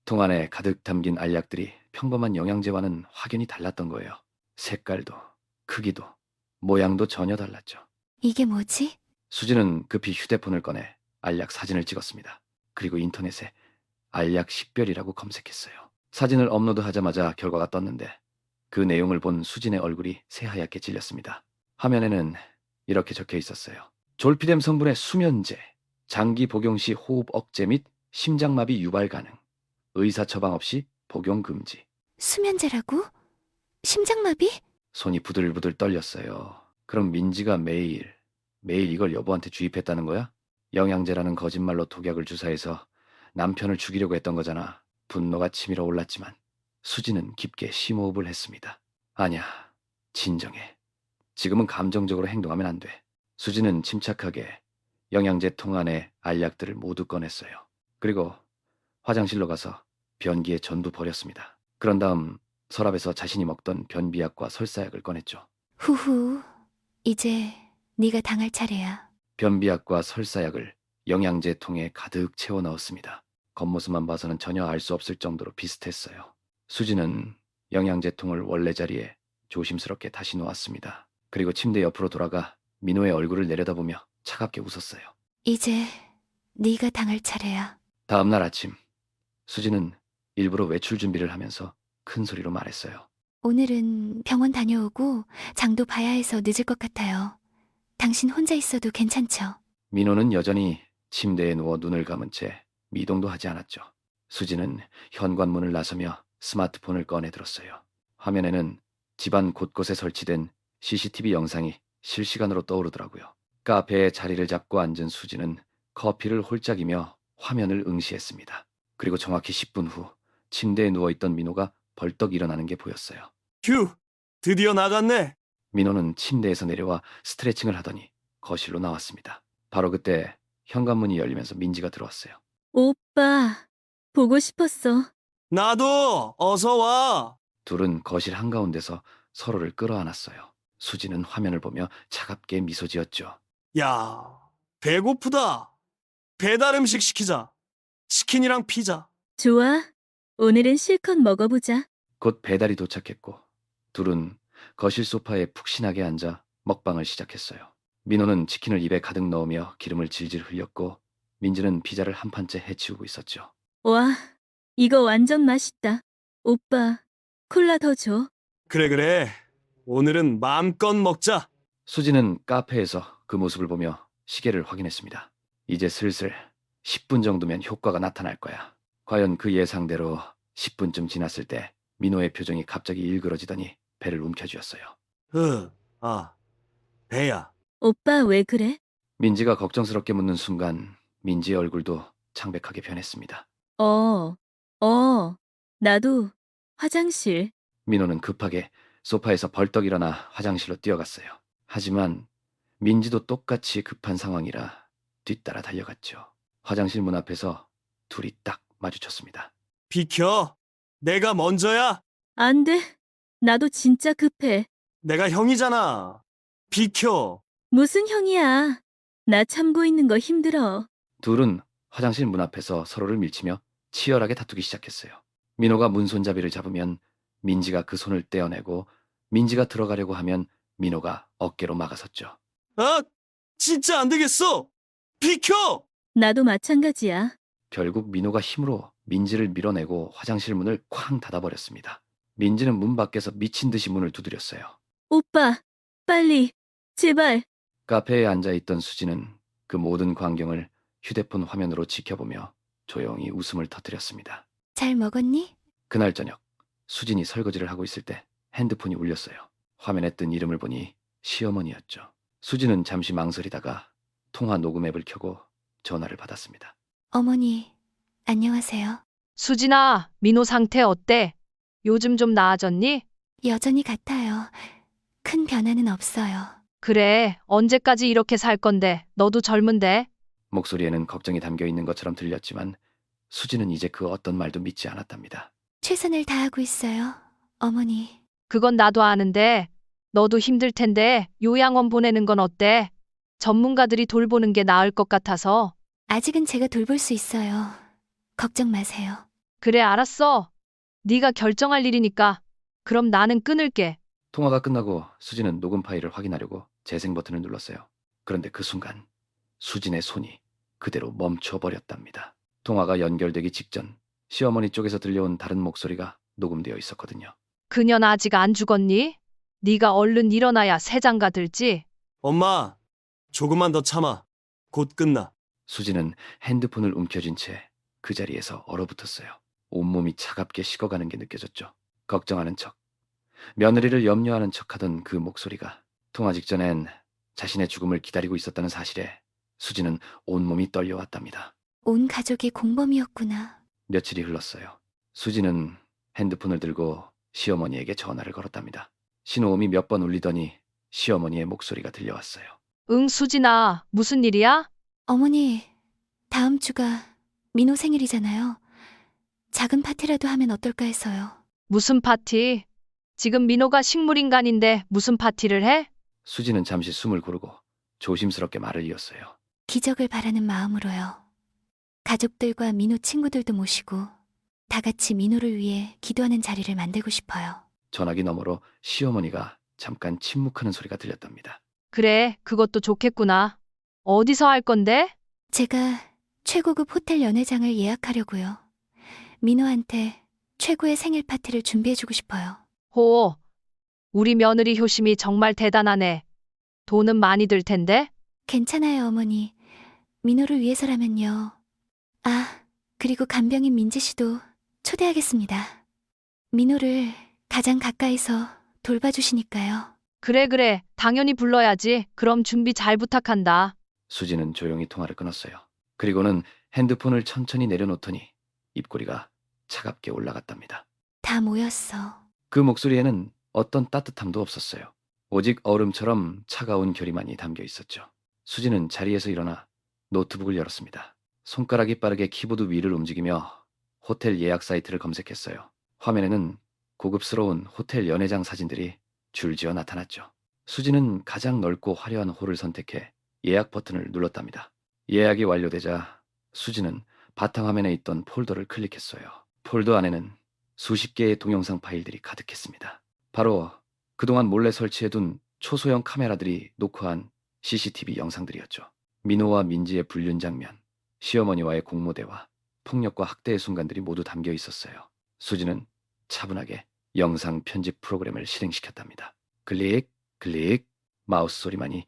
통 안에 가득 담긴 알약들이 평범한 영양제와는 확연히 달랐던 거예요. 색깔도, 크기도, 모양도 전혀 달랐죠. 이게 뭐지? 수지는 급히 휴대폰을 꺼내 알약 사진을 찍었습니다. 그리고 인터넷에 알약 식별이라고 검색했어요. 사진을 업로드하자마자 결과가 떴는데 그 내용을 본 수진의 얼굴이 새하얗게 질렸습니다. 화면에는 이렇게 적혀 있었어요. 졸피뎀 성분의 수면제, 장기 복용 시 호흡 억제 및 심장마비 유발 가능, 의사 처방 없이 복용 금지. 수면제라고? 심장마비? 손이 부들부들 떨렸어요. 그럼 민지가 매일 이걸 여보한테 주입했다는 거야? 영양제라는 거짓말로 독약을 주사해서 남편을 죽이려고 했던 거잖아. 분노가 치밀어 올랐지만 수지는 깊게 심호흡을 했습니다. 아니야, 진정해. 지금은 감정적으로 행동하면 안 돼. 수지는 침착하게 영양제 통 안에 알약들을 모두 꺼냈어요. 그리고 화장실로 가서 변기에 전부 버렸습니다. 그런 다음 서랍에서 자신이 먹던 변비약과 설사약을 꺼냈죠. 후후. 이제 네가 당할 차례야. 변비약과 설사약을 영양제 통에 가득 채워 넣었습니다. 겉모습만 봐서는 전혀 알 수 없을 정도로 비슷했어요. 수지는 영양제 통을 원래 자리에 조심스럽게 다시 놓았습니다. 그리고 침대 옆으로 돌아가 민호의 얼굴을 내려다보며 차갑게 웃었어요. 이제 네가 당할 차례야. 다음 날 아침 수지는 일부러 외출 준비를 하면서 큰 소리로 말했어요. 오늘은 병원 다녀오고 장도 봐야 해서 늦을 것 같아요. 당신 혼자 있어도 괜찮죠? 민호는 여전히 침대에 누워 눈을 감은 채 미동도 하지 않았죠. 수지는 현관문을 나서며 스마트폰을 꺼내 들었어요. 화면에는 집안 곳곳에 설치된 CCTV 영상이 실시간으로 떠오르더라고요. 카페에 자리를 잡고 앉은 수지는 커피를 홀짝이며 화면을 응시했습니다. 그리고 정확히 10분 후 침대에 누워있던 민호가 벌떡 일어나는 게 보였어요. 휴, 드디어 나갔네. 민호는 침대에서 내려와 스트레칭을 하더니 거실로 나왔습니다. 바로 그때 현관문이 열리면서 민지가 들어왔어요. 오빠, 보고 싶었어. 나도 어서 와. 둘은 거실 한가운데서 서로를 끌어안았어요. 수지는 화면을 보며 차갑게 미소 지었죠. 야, 배고프다. 배달 음식 시키자. 치킨이랑 피자. 좋아. 오늘은 실컷 먹어보자. 곧 배달이 도착했고 둘은 거실 소파에 푹신하게 앉아 먹방을 시작했어요. 민호는 치킨을 입에 가득 넣으며 기름을 질질 흘렸고 민지는 피자를 한 판째 해치우고 있었죠. 와, 이거 완전 맛있다. 오빠, 콜라 더 줘. 그래. 오늘은 마음껏 먹자. 수지는 카페에서 그 모습을 보며 시계를 확인했습니다. 이제 슬슬 10분 정도면 효과가 나타날 거야. 과연 그 예상대로 10분쯤 지났을 때 민호의 표정이 갑자기 일그러지더니 배를 움켜쥐었어요. 배야. 오빠 왜 그래? 민지가 걱정스럽게 묻는 순간 민지의 얼굴도 창백하게 변했습니다. 나도 화장실. 민호는 급하게 소파에서 벌떡 일어나 화장실로 뛰어갔어요. 하지만 민지도 똑같이 급한 상황이라 뒤따라 달려갔죠. 화장실 문 앞에서 둘이 딱 마주쳤습니다. 비켜. 내가 먼저야. 안 돼. 나도 진짜 급해. 내가 형이잖아. 비켜. 무슨 형이야. 나 참고 있는 거 힘들어. 둘은 화장실 문 앞에서 서로를 밀치며 치열하게 다투기 시작했어요. 민호가 문 손잡이를 잡으면 민지가 그 손을 떼어내고 민지가 들어가려고 하면 민호가 어깨로 막아섰죠. 진짜 안 되겠어. 비켜. 나도 마찬가지야. 결국 민호가 힘으로 민지를 밀어내고 화장실 문을 쾅 닫아버렸습니다. 민지는 문 밖에서 미친 듯이 문을 두드렸어요. 오빠, 빨리. 제발. 카페에 앉아있던 수지는 그 모든 광경을 휴대폰 화면으로 지켜보며 조용히 웃음을 터뜨렸습니다. 잘 먹었니? 그날 저녁 수진이 설거지를 하고 있을 때 핸드폰이 울렸어요. 화면에 뜬 이름을 보니 시어머니였죠. 수지는 잠시 망설이다가 통화 녹음 앱을 켜고 전화를 받았습니다. 어머니, 안녕하세요. 수진아, 민호 상태 어때? 요즘 좀 나아졌니? 여전히 같아요. 큰 변화는 없어요. 그래, 언제까지 이렇게 살 건데? 너도 젊은데? 목소리에는 걱정이 담겨 있는 것처럼 들렸지만 수지는 이제 그 어떤 말도 믿지 않았답니다. 최선을 다하고 있어요, 어머니. 그건 나도 아는데, 너도 힘들 텐데 요양원 보내는 건 어때? 전문가들이 돌보는 게 나을 것 같아서. 아직은 제가 돌볼 수 있어요. 걱정 마세요. 그래, 알았어. 네가 결정할 일이니까. 그럼 나는 끊을게. 통화가 끝나고 수지는 녹음 파일을 확인하려고 재생 버튼을 눌렀어요. 그런데 그 순간 수진의 손이 그대로 멈춰버렸답니다. 통화가 연결되기 직전 시어머니 쪽에서 들려온 다른 목소리가 녹음되어 있었거든요. 그년 아직 안 죽었니? 네가 얼른 일어나야 새 장가 들지? 엄마, 조금만 더 참아. 곧 끝나. 수지는 핸드폰을 움켜쥔 채 그 자리에서 얼어붙었어요. 온몸이 차갑게 식어가는 게 느껴졌죠. 걱정하는 척, 며느리를 염려하는 척하던 그 목소리가 통화 직전엔 자신의 죽음을 기다리고 있었다는 사실에 수지는 온몸이 떨려왔답니다. 온 가족이 공범이었구나. 며칠이 흘렀어요. 수지는 핸드폰을 들고 시어머니에게 전화를 걸었답니다. 신호음이 몇 번 울리더니 시어머니의 목소리가 들려왔어요. 응, 수진아, 무슨 일이야? 어머니, 다음 주가 민호 생일이잖아요. 작은 파티라도 하면 어떨까 해서요. 무슨 파티? 지금 민호가 식물인간인데 무슨 파티를 해? 수지는 잠시 숨을 고르고 조심스럽게 말을 이었어요. 기적을 바라는 마음으로요. 가족들과 민호 친구들도 모시고 다 같이 민호를 위해 기도하는 자리를 만들고 싶어요. 전화기 너머로 시어머니가 잠깐 침묵하는 소리가 들렸답니다. 그래, 그것도 좋겠구나. 어디서 할 건데? 제가 최고급 호텔 연회장을 예약하려고요. 민호한테 최고의 생일 파티를 준비해주고 싶어요. 호, 우리 며느리 효심이 정말 대단하네. 돈은 많이 들 텐데? 괜찮아요, 어머니. 민호를 위해서라면요. 아, 그리고 간병인 민지 씨도 초대하겠습니다. 민호를 가장 가까이서 돌봐주시니까요. 그래, 당연히 불러야지. 그럼 준비 잘 부탁한다. 수지는 조용히 통화를 끊었어요. 그리고는 핸드폰을 천천히 내려놓더니 입꼬리가 차갑게 올라갔답니다. 다 모였어. 그 목소리에는 어떤 따뜻함도 없었어요. 오직 얼음처럼 차가운 결의만이 담겨 있었죠. 수지는 자리에서 일어나 노트북을 열었습니다. 손가락이 빠르게 키보드 위를 움직이며 호텔 예약 사이트를 검색했어요. 화면에는 고급스러운 호텔 연회장 사진들이 줄지어 나타났죠. 수지는 가장 넓고 화려한 홀을 선택해 예약 버튼을 눌렀답니다. 예약이 완료되자 수지는 바탕화면에 있던 폴더를 클릭했어요. 폴더 안에는 수십 개의 동영상 파일들이 가득했습니다. 바로 그동안 몰래 설치해둔 초소형 카메라들이 녹화한 CCTV 영상들이었죠. 민호와 민지의 불륜 장면, 시어머니와의 공모대화, 폭력과 학대의 순간들이 모두 담겨 있었어요. 수지는 차분하게 영상 편집 프로그램을 실행시켰답니다. 클릭, 클릭, 마우스 소리만이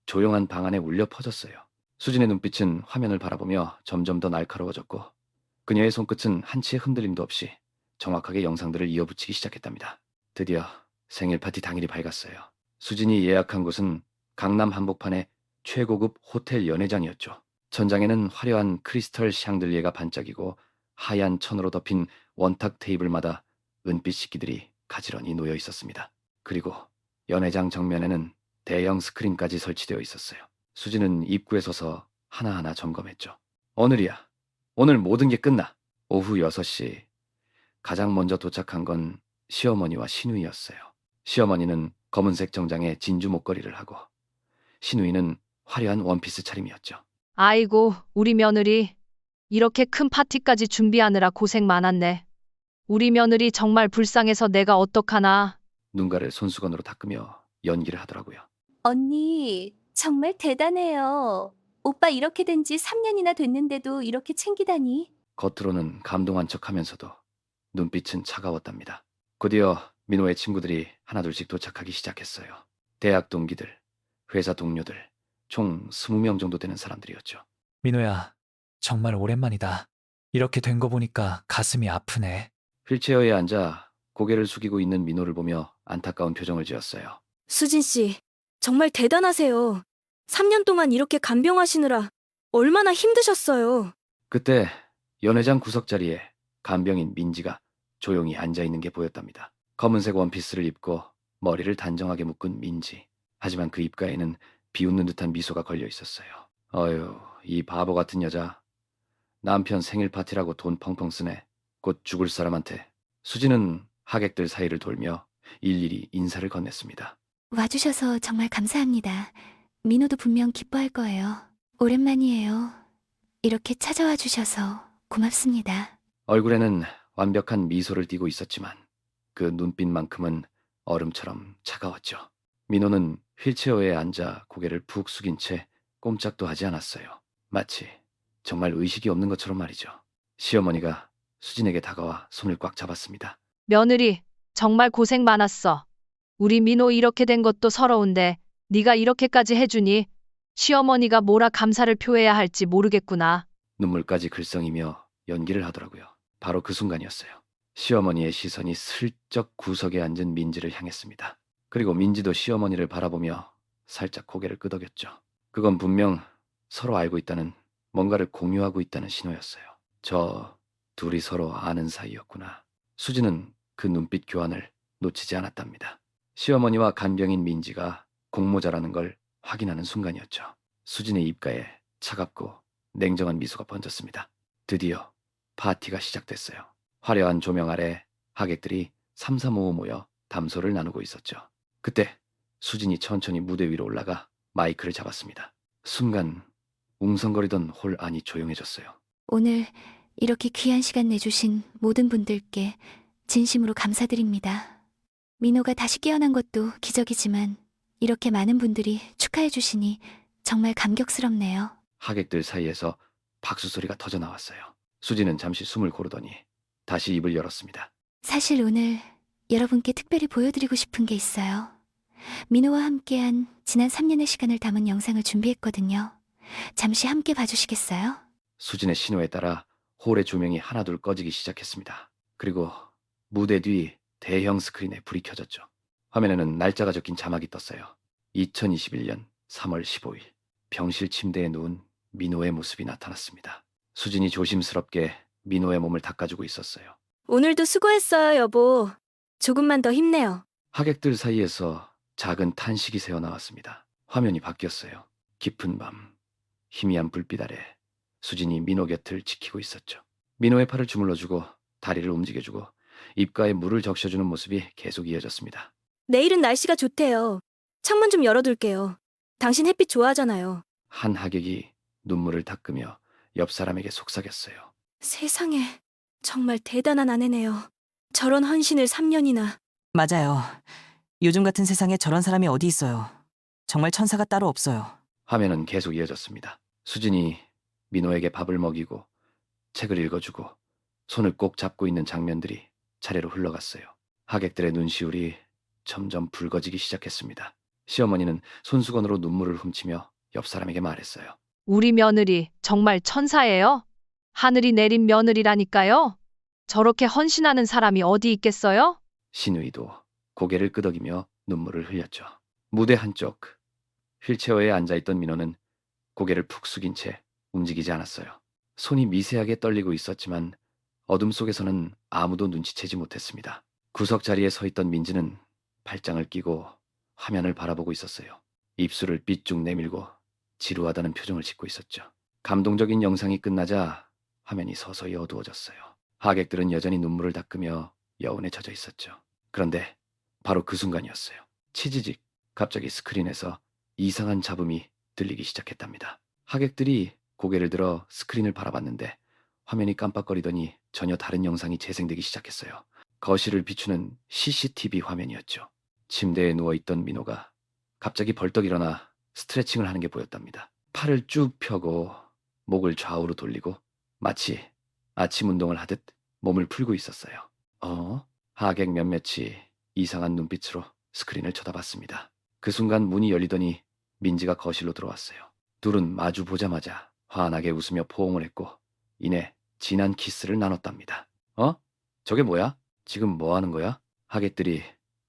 조용한 방 안에 울려 퍼졌어요. 수진의 눈빛은 화면을 바라보며 점점 더 날카로워졌고 그녀의 손끝은 한치의 흔들림도 없이 정확하게 영상들을 이어붙이기 시작했답니다. 드디어 생일 파티 당일이 밝았어요. 수진이 예약한 곳은 강남 한복판의 최고급 호텔 연회장이었죠. 천장에는 화려한 크리스털 샹들리에가 반짝이고 하얀 천으로 덮인 원탁 테이블마다 은빛 식기들이 가지런히 놓여 있었습니다. 그리고 연회장 정면에는 대형 스크린까지 설치되어 있었어요. 수지는 입구에 서서 하나하나 점검했죠. 오늘이야. 오늘 모든 게 끝나. 오후 6시. 가장 먼저 도착한 건 시어머니와 시누이였어요. 시어머니는 검은색 정장에 진주 목걸이를 하고 시누이는 화려한 원피스 차림이었죠. 아이고, 우리 며느리. 이렇게 큰 파티까지 준비하느라 고생 많았네. 우리 며느리 정말 불쌍해서 내가 어떡하나. 눈가를 손수건으로 닦으며 연기를 하더라고요. 언니, 정말 대단해요. 오빠 이렇게 된 지 3년이나 됐는데도 이렇게 챙기다니. 겉으로는 감동한 척하면서도 눈빛은 차가웠답니다. 곧이어 민호의 친구들이 하나둘씩 도착하기 시작했어요. 대학 동기들, 회사 동료들, 총 20명 정도 되는 사람들이었죠. 민호야, 정말 오랜만이다. 이렇게 된 거 보니까 가슴이 아프네. 휠체어에 앉아 고개를 숙이고 있는 민호를 보며 안타까운 표정을 지었어요. 수진 씨, 정말 대단하세요. 3년 동안 이렇게 간병하시느라 얼마나 힘드셨어요. 그때 연회장 구석자리에 간병인 민지가 조용히 앉아있는 게 보였답니다. 검은색 원피스를 입고 머리를 단정하게 묶은 민지. 하지만 그 입가에는 비웃는 듯한 미소가 걸려 있었어요. 어휴, 이 바보 같은 여자. 남편 생일 파티라고 돈 펑펑 쓰네. 곧 죽을 사람한테. 수지는 하객들 사이를 돌며 일일이 인사를 건넸습니다. 와주셔서 정말 감사합니다. 민호도 분명 기뻐할 거예요. 오랜만이에요. 이렇게 찾아와 주셔서 고맙습니다. 얼굴에는 완벽한 미소를 띠고 있었지만 그 눈빛만큼은 얼음처럼 차가웠죠. 민호는 휠체어에 앉아 고개를 푹 숙인 채 꼼짝도 하지 않았어요. 마치 정말 의식이 없는 것처럼 말이죠. 시어머니가 수진에게 다가와 손을 꽉 잡았습니다. 며느리, 정말 고생 많았어. 우리 민호 이렇게 된 것도 서러운데 네가 이렇게까지 해주니 시어머니가 뭐라 감사를 표해야 할지 모르겠구나. 눈물까지 글썽이며 연기를 하더라고요. 바로 그 순간이었어요. 시어머니의 시선이 슬쩍 구석에 앉은 민지를 향했습니다. 그리고 민지도 시어머니를 바라보며 살짝 고개를 끄덕였죠. 그건 분명 서로 알고 있다는, 뭔가를 공유하고 있다는 신호였어요. 저 둘이 서로 아는 사이였구나. 수지는 그 눈빛 교환을 놓치지 않았답니다. 시어머니와 간병인 민지가 공모자라는 걸 확인하는 순간이었죠. 수진의 입가에 차갑고 냉정한 미소가 번졌습니다. 드디어 파티가 시작됐어요. 화려한 조명 아래 하객들이 삼삼오오 모여 담소를 나누고 있었죠. 그때 수진이 천천히 무대 위로 올라가 마이크를 잡았습니다. 순간 웅성거리던 홀 안이 조용해졌어요. 오늘 이렇게 귀한 시간 내주신 모든 분들께 진심으로 감사드립니다. 민호가 다시 깨어난 것도 기적이지만 이렇게 많은 분들이 축하해 주시니 정말 감격스럽네요. 하객들 사이에서 박수 소리가 터져 나왔어요. 수지는 잠시 숨을 고르더니 다시 입을 열었습니다. 사실 오늘 여러분께 특별히 보여드리고 싶은 게 있어요. 민호와 함께한 지난 3년의 시간을 담은 영상을 준비했거든요. 잠시 함께 봐주시겠어요? 수진의 신호에 따라 홀의 조명이 하나둘 꺼지기 시작했습니다. 그리고 무대 뒤 대형 스크린에 불이 켜졌죠. 화면에는 날짜가 적힌 자막이 떴어요. 2021년 3월 15일 병실 침대에 누운 민호의 모습이 나타났습니다. 수진이 조심스럽게 민호의 몸을 닦아주고 있었어요. 오늘도 수고했어요, 여보. 조금만 더 힘내요. 하객들 사이에서 작은 탄식이 새어나왔습니다. 화면이 바뀌었어요. 깊은 밤, 희미한 불빛 아래 수진이 민호 곁을 지키고 있었죠. 민호의 팔을 주물러주고 다리를 움직여주고 입가에 물을 적셔주는 모습이 계속 이어졌습니다. 내일은 날씨가 좋대요. 창문 좀 열어둘게요. 당신 햇빛 좋아하잖아요. 한 하객이 눈물을 닦으며 옆 사람에게 속삭였어요. 세상에, 정말 대단한 아내네요. 저런 헌신을 3년이나. 맞아요. 요즘 같은 세상에 저런 사람이 어디 있어요. 정말 천사가 따로 없어요. 화면은 계속 이어졌습니다. 수진이 민호에게 밥을 먹이고 책을 읽어주고 손을 꼭 잡고 있는 장면들이 차례로 흘러갔어요. 하객들의 눈시울이 점점 붉어지기 시작했습니다. 시어머니는 손수건으로 눈물을 훔치며 옆 사람에게 말했어요. 우리 며느리 정말 천사예요. 하늘이 내린 며느리라니까요. 저렇게 헌신하는 사람이 어디 있겠어요? 신우이도 고개를 끄덕이며 눈물을 흘렸죠. 무대 한쪽 휠체어에 앉아있던 민호는 고개를 푹 숙인 채 움직이지 않았어요. 손이 미세하게 떨리고 있었지만 어둠 속에서는 아무도 눈치채지 못했습니다. 구석 자리에 서 있던 민지는 팔짱을 끼고 화면을 바라보고 있었어요. 입술을 삐쭉 내밀고 지루하다는 표정을 짓고 있었죠. 감동적인 영상이 끝나자 화면이 서서히 어두워졌어요. 하객들은 여전히 눈물을 닦으며 여운에 젖어 있었죠. 그런데 바로 그 순간이었어요. 치지직 갑자기 스크린에서 이상한 잡음이 들리기 시작했답니다. 하객들이 고개를 들어 스크린을 바라봤는데 화면이 깜빡거리더니 전혀 다른 영상이 재생되기 시작했어요. 거실을 비추는 CCTV 화면이었죠. 침대에 누워있던 민호가 갑자기 벌떡 일어나 스트레칭을 하는 게 보였답니다. 팔을 쭉 펴고 목을 좌우로 돌리고 마치 아침 운동을 하듯 몸을 풀고 있었어요. 하객 몇몇이 이상한 눈빛으로 스크린을 쳐다봤습니다. 그 순간 문이 열리더니 민지가 거실로 들어왔어요. 둘은 마주 보자마자 환하게 웃으며 포옹을 했고 이내 진한 키스를 나눴답니다. 저게 뭐야? 지금 뭐 하는 거야? 하객들이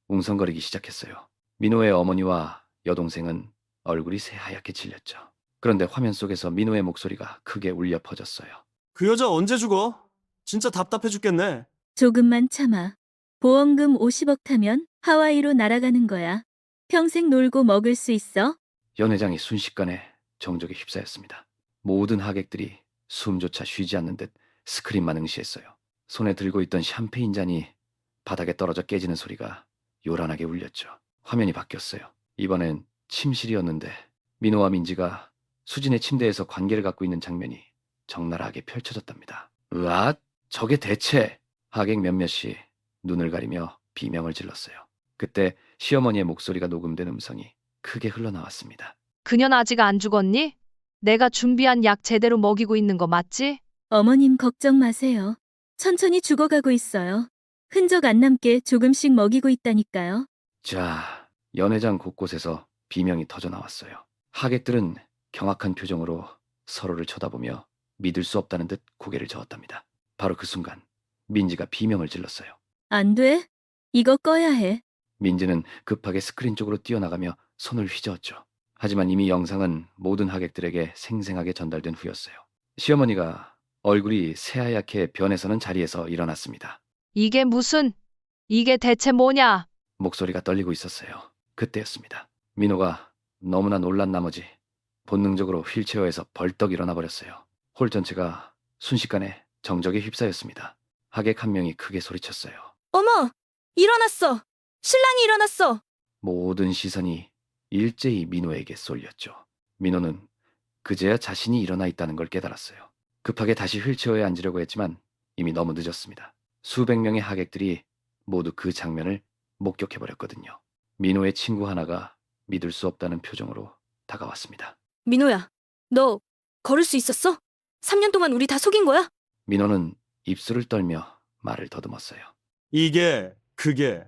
웅성거리기 시작했어요. 민호의 어머니와 여동생은 얼굴이 새하얗게 질렸죠. 그런데 화면 속에서 민호의 목소리가 크게 울려 퍼졌어요. 그 여자 언제 죽어? 진짜 답답해 죽겠네. 조금만 참아. 보험금 50억 타면 하와이로 날아가는 거야. 평생 놀고 먹을 수 있어? 연 회장이 순식간에 정적에 휩싸였습니다. 모든 하객들이 숨조차 쉬지 않는 듯 스크린만 응시했어요. 손에 들고 있던 샴페인 잔이 바닥에 떨어져 깨지는 소리가 요란하게 울렸죠. 화면이 바뀌었어요. 이번엔 침실이었는데 민호와 민지가 수진의 침대에서 관계를 갖고 있는 장면이 적나라하게 펼쳐졌답니다. 으앗! 저게 대체! 하객 몇몇이 눈을 가리며 비명을 질렀어요. 그때 시어머니의 목소리가 녹음된 음성이 크게 흘러나왔습니다. 그년 아직 안 죽었니? 내가 준비한 약 제대로 먹이고 있는 거 맞지? 어머님 걱정 마세요. 천천히 죽어가고 있어요. 흔적 안 남게 조금씩 먹이고 있다니까요. 자, 연회장 곳곳에서 비명이 터져 나왔어요. 하객들은 경악한 표정으로 서로를 쳐다보며 믿을 수 없다는 듯 고개를 저었답니다. 바로 그 순간 민지가 비명을 질렀어요. 안 돼. 이거 꺼야 해. 민지는 급하게 스크린 쪽으로 뛰어나가며 손을 휘저었죠. 하지만 이미 영상은 모든 하객들에게 생생하게 전달된 후였어요. 시어머니가 얼굴이 새하얗게 변해서는 자리에서 일어났습니다. 이게 대체 뭐냐? 목소리가 떨리고 있었어요. 그때였습니다. 민호가 너무나 놀란 나머지 본능적으로 휠체어에서 벌떡 일어나 버렸어요. 홀 전체가 순식간에 정적에 휩싸였습니다. 하객 한 명이 크게 소리쳤어요. 어머! 일어났어! 신랑이 일어났어! 모든 시선이 일제히 민호에게 쏠렸죠. 민호는 그제야 자신이 일어나 있다는 걸 깨달았어요. 급하게 다시 휠체어에 앉으려고 했지만 이미 너무 늦었습니다. 수백 명의 하객들이 모두 그 장면을 목격해버렸거든요. 민호의 친구 하나가 믿을 수 없다는 표정으로 다가왔습니다. 민호야, 너 걸을 수 있었어? 3년 동안 우리 다 속인 거야? 민호는 입술을 떨며 말을 더듬었어요. 그게.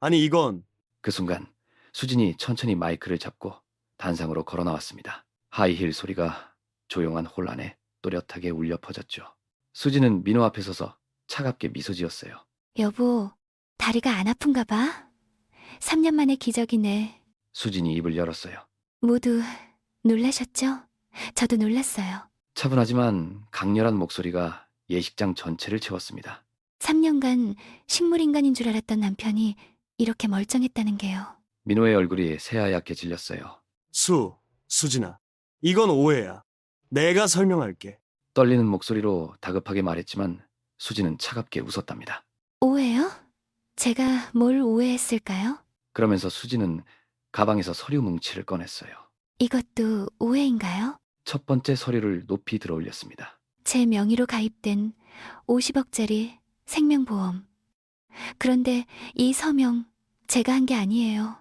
아니, 이건. 그 순간 수진이 천천히 마이크를 잡고 단상으로 걸어 나왔습니다. 하이힐 소리가 조용한 홀 안에 또렷하게 울려 퍼졌죠. 수진은 민호 앞에 서서 차갑게 미소 지었어요. 여보, 다리가 안 아픈가 봐. 3년 만에 기적이네. 수진이 입을 열었어요. 모두 놀라셨죠? 저도 놀랐어요. 차분하지만 강렬한 목소리가 예식장 전체를 채웠습니다. 3년간 식물인간인 줄 알았던 남편이 이렇게 멀쩡했다는 게요. 민호의 얼굴이 새하얗게 질렸어요. 수진아. 이건 오해야. 내가 설명할게. 떨리는 목소리로 다급하게 말했지만 수진은 차갑게 웃었답니다. 오해요? 제가 뭘 오해했을까요? 그러면서 수진은 가방에서 서류 뭉치를 꺼냈어요. 이것도 오해인가요? 첫 번째 서류를 높이 들어 올렸습니다. 제 명의로 가입된 50억짜리 생명보험. 그런데 이 서명 제가 한 게 아니에요.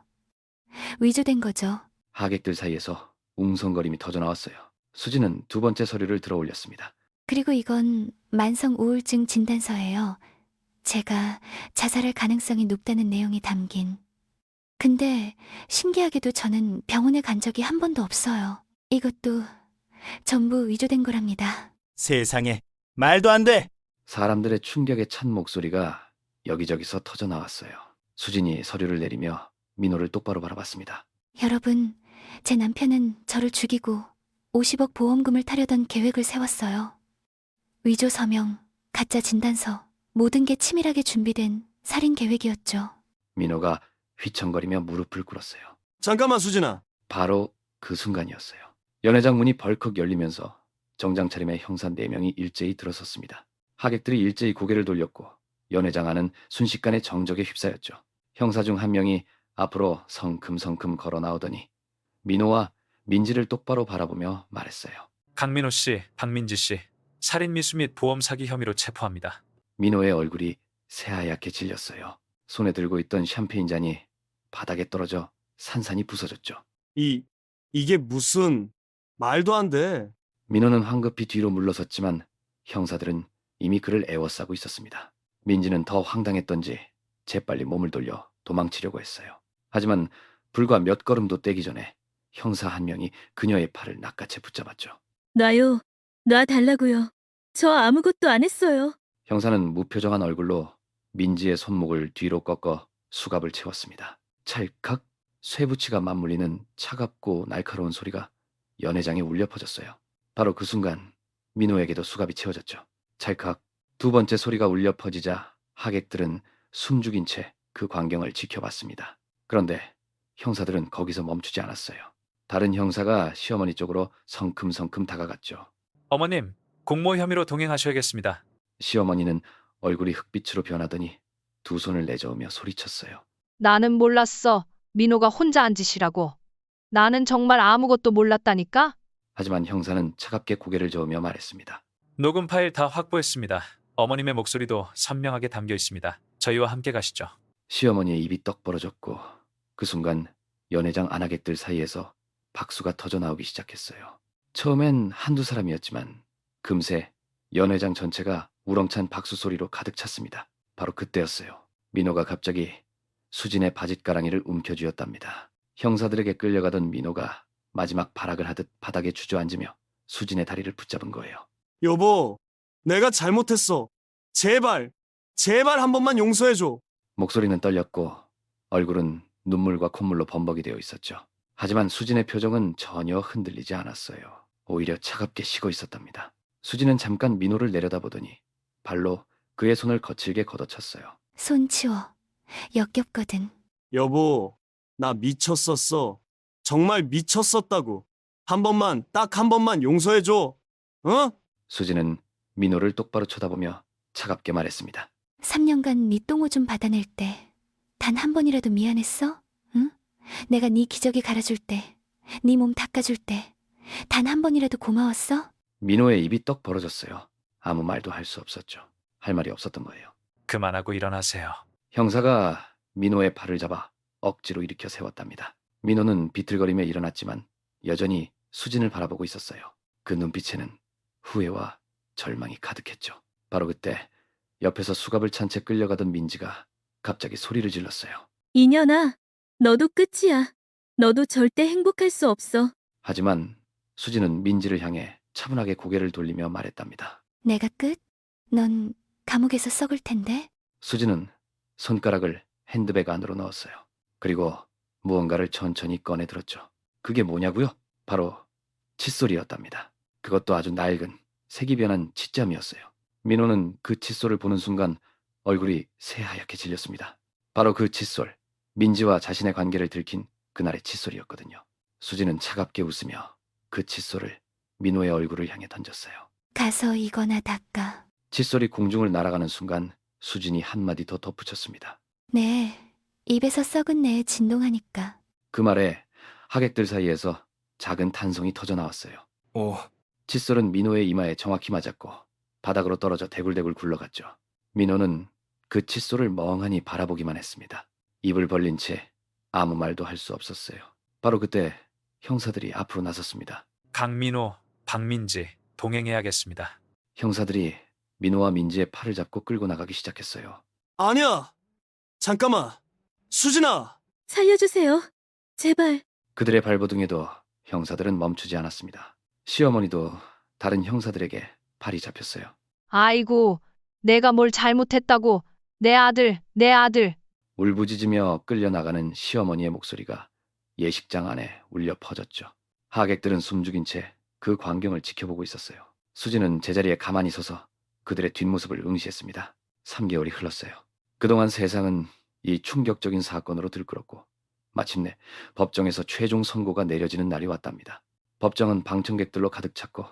위조된 거죠. 하객들 사이에서 웅성거림이 터져 나왔어요. 수진은 두 번째 서류를 들어 올렸습니다. 그리고 이건 만성 우울증 진단서예요. 제가 자살할 가능성이 높다는 내용이 담긴. 근데 신기하게도 저는 병원에 간 적이 한 번도 없어요. 이것도 전부 위조된 거랍니다. 세상에, 말도 안 돼! 사람들의 충격에 찬 목소리가 여기저기서 터져 나왔어요. 수진이 서류를 내리며 민호를 똑바로 바라봤습니다. 여러분, 제 남편은 저를 죽이고 50억 보험금을 타려던 계획을 세웠어요. 위조 서명, 가짜 진단서, 모든 게 치밀하게 준비된 살인 계획이었죠. 민호가 휘청거리며 무릎을 꿇었어요. 잠깐만, 수진아. 바로 그 순간이었어요. 연회장 문이 벌컥 열리면서 정장 차림의 형사 4명이 일제히 들어섰습니다. 하객들이 일제히 고개를 돌렸고 연회장 안은 순식간에 정적에 휩싸였죠. 형사 중 한 명이 앞으로 성큼성큼 걸어 나오더니 민호와 민지를 똑바로 바라보며 말했어요. 강민호 씨, 박민지 씨, 살인 미수 및 보험 사기 혐의로 체포합니다. 민호의 얼굴이 새하얗게 질렸어요. 손에 들고 있던 샴페인 잔이 바닥에 떨어져 산산이 부서졌죠. 이게 무슨 말도 안 돼. 민호는 황급히 뒤로 물러섰지만 형사들은 이미 그를 에워싸고 있었습니다. 민지는 더 황당했던지 재빨리 몸을 돌려 도망치려고 했어요. 하지만 불과 몇 걸음도 떼기 전에 형사 한 명이 그녀의 팔을 낚아채 붙잡았죠. 놔요. 놔달라고요. 저 아무것도 안 했어요. 형사는 무표정한 얼굴로 민지의 손목을 뒤로 꺾어 수갑을 채웠습니다. 찰칵 쇠붙이가 맞물리는 차갑고 날카로운 소리가 연회장에 울려 퍼졌어요. 바로 그 순간 민호에게도 수갑이 채워졌죠. 찰칵 두 번째 소리가 울려 퍼지자 하객들은 숨죽인 채 그 광경을 지켜봤습니다. 그런데 형사들은 거기서 멈추지 않았어요. 다른 형사가 시어머니 쪽으로 성큼성큼 다가갔죠. 어머님, 공모 혐의로 동행하셔야겠습니다. 시어머니는 얼굴이 흑빛으로 변하더니 두 손을 내저으며 소리쳤어요. 나는 몰랐어. 민호가 혼자 한 짓이라고. 나는 정말 아무것도 몰랐다니까? 하지만 형사는 차갑게 고개를 저으며 말했습니다. 녹음 파일 다 확보했습니다. 어머님의 목소리도 선명하게 담겨 있습니다. 저희와 함께 가시죠. 시어머니의 입이 떡 벌어졌고 그 순간 연회장 안하객들 사이에서 박수가 터져 나오기 시작했어요. 처음엔 한두 사람이었지만 금세 연회장 전체가 우렁찬 박수 소리로 가득 찼습니다. 바로 그때였어요. 민호가 갑자기 수진의 바짓가랑이를 움켜쥐었답니다. 형사들에게 끌려가던 민호가 마지막 발악을 하듯 바닥에 주저앉으며 수진의 다리를 붙잡은 거예요. 여보, 내가 잘못했어. 제발 한 번만 용서해줘. 목소리는 떨렸고 얼굴은 눈물과 콧물로 범벅이 되어 있었죠. 하지만 수진의 표정은 전혀 흔들리지 않았어요. 오히려 차갑게 식어 있었답니다. 수진은 잠깐 민호를 내려다보더니 발로 그의 손을 거칠게 걷어찼어요. 손 치워. 역겹거든. 여보, 나 미쳤었어. 정말 미쳤었다고. 딱 한 번만 용서해줘. 어? 수진은 민호를 똑바로 쳐다보며 차갑게 말했습니다. 3년간 네 똥오 좀 받아낼 때 단 한 번이라도 미안했어? 응? 내가 네 기저귀 갈아줄 때, 네 몸 닦아줄 때 단 한 번이라도 고마웠어? 민호의 입이 떡 벌어졌어요. 아무 말도 할 수 없었죠. 할 말이 없었던 거예요. 그만하고 일어나세요. 형사가 민호의 팔을 잡아 억지로 일으켜 세웠답니다. 민호는 비틀거리며 일어났지만 여전히 수진을 바라보고 있었어요. 그 눈빛에는 후회와 절망이 가득했죠. 바로 그때 옆에서 수갑을 찬 채 끌려가던 민지가 갑자기 소리를 질렀어요. 이년아, 너도 끝이야. 너도 절대 행복할 수 없어. 하지만 수지는 민지를 향해 차분하게 고개를 돌리며 말했답니다. 내가 끝? 넌 감옥에서 썩을 텐데. 수지는 손가락을 핸드백 안으로 넣었어요. 그리고 무언가를 천천히 꺼내 들었죠. 그게 뭐냐고요? 바로 칫솔이었답니다. 그것도 아주 낡은 색이 변한 칫잠이었어요. 민호는 그 칫솔을 보는 순간 얼굴이 새하얗게 질렸습니다. 바로 그 칫솔, 민지와 자신의 관계를 들킨 그날의 칫솔이었거든요. 수지는 차갑게 웃으며 그 칫솔을 민호의 얼굴을 향해 던졌어요. 가서 이거나 닦아. 칫솔이 공중을 날아가는 순간 수진이 한마디 더 덧붙였습니다. 네, 입에서 썩은 내 진동하니까. 그 말에 하객들 사이에서 작은 탄성이 터져 나왔어요. 오, 칫솔은 민호의 이마에 정확히 맞았고 바닥으로 떨어져 대굴대굴 굴러갔죠. 민호는 그 칫솔을 멍하니 바라보기만 했습니다. 입을 벌린 채 아무 말도 할 수 없었어요. 바로 그때 형사들이 앞으로 나섰습니다. 강민호, 박민지 동행해야겠습니다. 형사들이 민호와 민지의 팔을 잡고 끌고 나가기 시작했어요. 아니야. 잠깐만. 수진아. 살려주세요. 제발. 그들의 발버둥에도 형사들은 멈추지 않았습니다. 시어머니도 다른 형사들에게 팔이 잡혔어요. 아이고, 내가 뭘 잘못했다고. 내 아들, 내 아들. 울부짖으며 끌려나가는 시어머니의 목소리가 예식장 안에 울려 퍼졌죠. 하객들은 숨죽인 채 그 광경을 지켜보고 있었어요. 수지는 제자리에 가만히 서서 그들의 뒷모습을 응시했습니다. 3개월이 흘렀어요. 그동안 세상은 이 충격적인 사건으로 들끓었고 마침내 법정에서 최종 선고가 내려지는 날이 왔답니다. 법정은 방청객들로 가득 찼고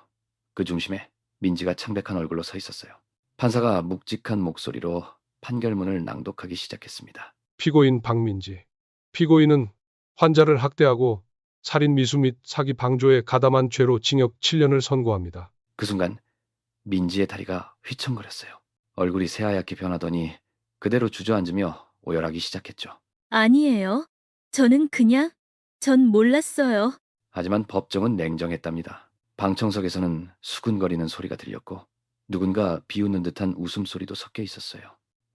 그 중심에 민지가 창백한 얼굴로 서 있었어요. 판사가 묵직한 목소리로 판결문을 낭독하기 시작했습니다. 피고인 박민지. 피고인은 환자를 학대하고 살인 미수 및 사기 방조에 가담한 죄로 징역 7년을 선고합니다. 그 순간 민지의 다리가 휘청거렸어요. 얼굴이 새하얗게 변하더니 그대로 주저앉으며 오열하기 시작했죠. 아니에요. 전 몰랐어요. 하지만 법정은 냉정했답니다. 방청석에서는 수근거리는 소리가 들렸고 누군가 비웃는 듯한 웃음소리도 섞여 있었어요.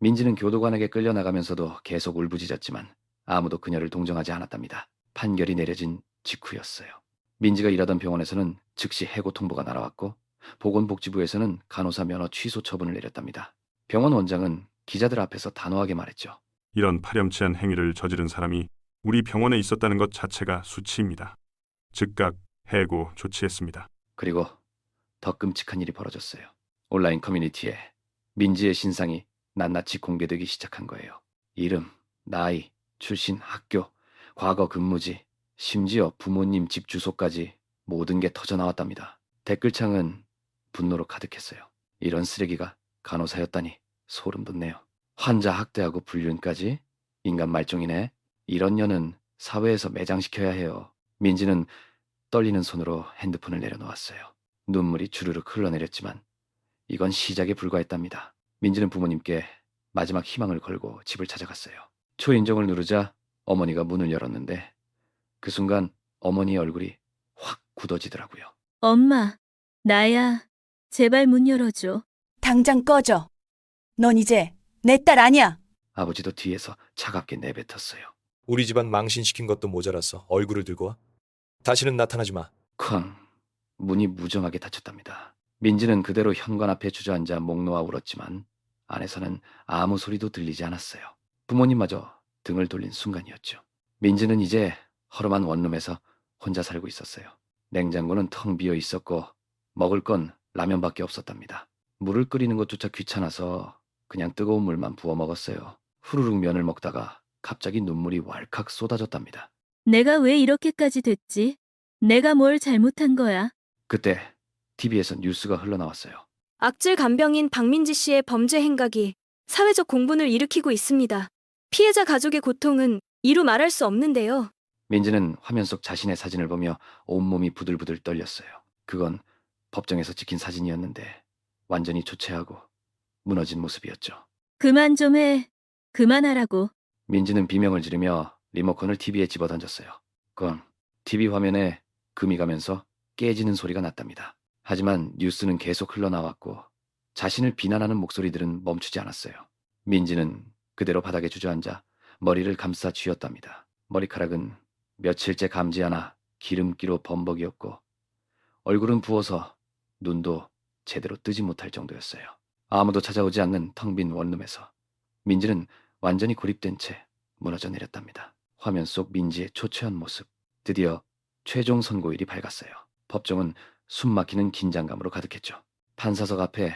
민지는 교도관에게 끌려나가면서도 계속 울부짖었지만 아무도 그녀를 동정하지 않았답니다. 판결이 내려진 직후였어요. 민지가 일하던 병원에서는 즉시 해고 통보가 날아왔고 보건복지부에서는 간호사 면허 취소 처분을 내렸답니다. 병원 원장은 기자들 앞에서 단호하게 말했죠. 이런 파렴치한 행위를 저지른 사람이 우리 병원에 있었다는 것 자체가 수치입니다. 즉각 해고 조치했습니다. 그리고 더 끔찍한 일이 벌어졌어요. 온라인 커뮤니티에 민지의 신상이 낱낱이 공개되기 시작한 거예요. 이름, 나이, 출신, 학교, 과거 근무지, 심지어 부모님 집 주소까지 모든 게 터져 나왔답니다. 댓글창은 분노로 가득했어요. 이런 쓰레기가 간호사였다니 소름 돋네요. 환자 학대하고 불륜까지? 인간 말종이네. 이런 년은 사회에서 매장시켜야 해요. 민지는 떨리는 손으로 핸드폰을 내려놓았어요. 눈물이 주르륵 흘러내렸지만 이건 시작에 불과했답니다. 민지는 부모님께 마지막 희망을 걸고 집을 찾아갔어요. 초인종을 누르자 어머니가 문을 열었는데 그 순간 어머니의 얼굴이 확 굳어지더라고요. 엄마, 나야. 제발 문 열어줘. 당장 꺼져. 넌 이제 내 딸 아니야. 아버지도 뒤에서 차갑게 내뱉었어요. 우리 집안 망신시킨 것도 모자라서 얼굴을 들고 와. 다시는 나타나지 마. 쾅! 문이 무정하게 닫혔답니다. 민지는 그대로 현관 앞에 주저앉아 목 놓아 울었지만 안에서는 아무 소리도 들리지 않았어요. 부모님마저 등을 돌린 순간이었죠. 민지는 이제 허름한 원룸에서 혼자 살고 있었어요. 냉장고는 텅 비어 있었고 먹을 건 라면밖에 없었답니다. 물을 끓이는 것조차 귀찮아서 그냥 뜨거운 물만 부어 먹었어요. 후루룩 면을 먹다가 갑자기 눈물이 왈칵 쏟아졌답니다. 내가 왜 이렇게까지 됐지? 내가 뭘 잘못한 거야? 그때 TV에서 뉴스가 흘러나왔어요. 악질 간병인 박민지 씨의 범죄 행각이 사회적 공분을 일으키고 있습니다. 피해자 가족의 고통은 이루 말할 수 없는데요. 민지는 화면 속 자신의 사진을 보며 온몸이 부들부들 떨렸어요. 그건 법정에서 찍힌 사진이었는데 완전히 초췌하고 무너진 모습이었죠. 그만 좀 해. 그만하라고. 민지는 비명을 지르며 리모컨을 TV에 집어던졌어요. 그건 TV 화면에 금이 가면서 깨지는 소리가 났답니다. 하지만 뉴스는 계속 흘러나왔고 자신을 비난하는 목소리들은 멈추지 않았어요. 민지는 그대로 바닥에 주저앉아 머리를 감싸 쥐었답니다. 머리카락은 며칠째 감지 않아 기름기로 범벅이었고 얼굴은 부어서 눈도 제대로 뜨지 못할 정도였어요. 아무도 찾아오지 않는 텅 빈 원룸에서 민지는 완전히 고립된 채 무너져 내렸답니다. 화면 속 민지의 초췌한 모습. 드디어 최종 선고일이 밝았어요. 법정은 숨막히는 긴장감으로 가득했죠. 판사석 앞에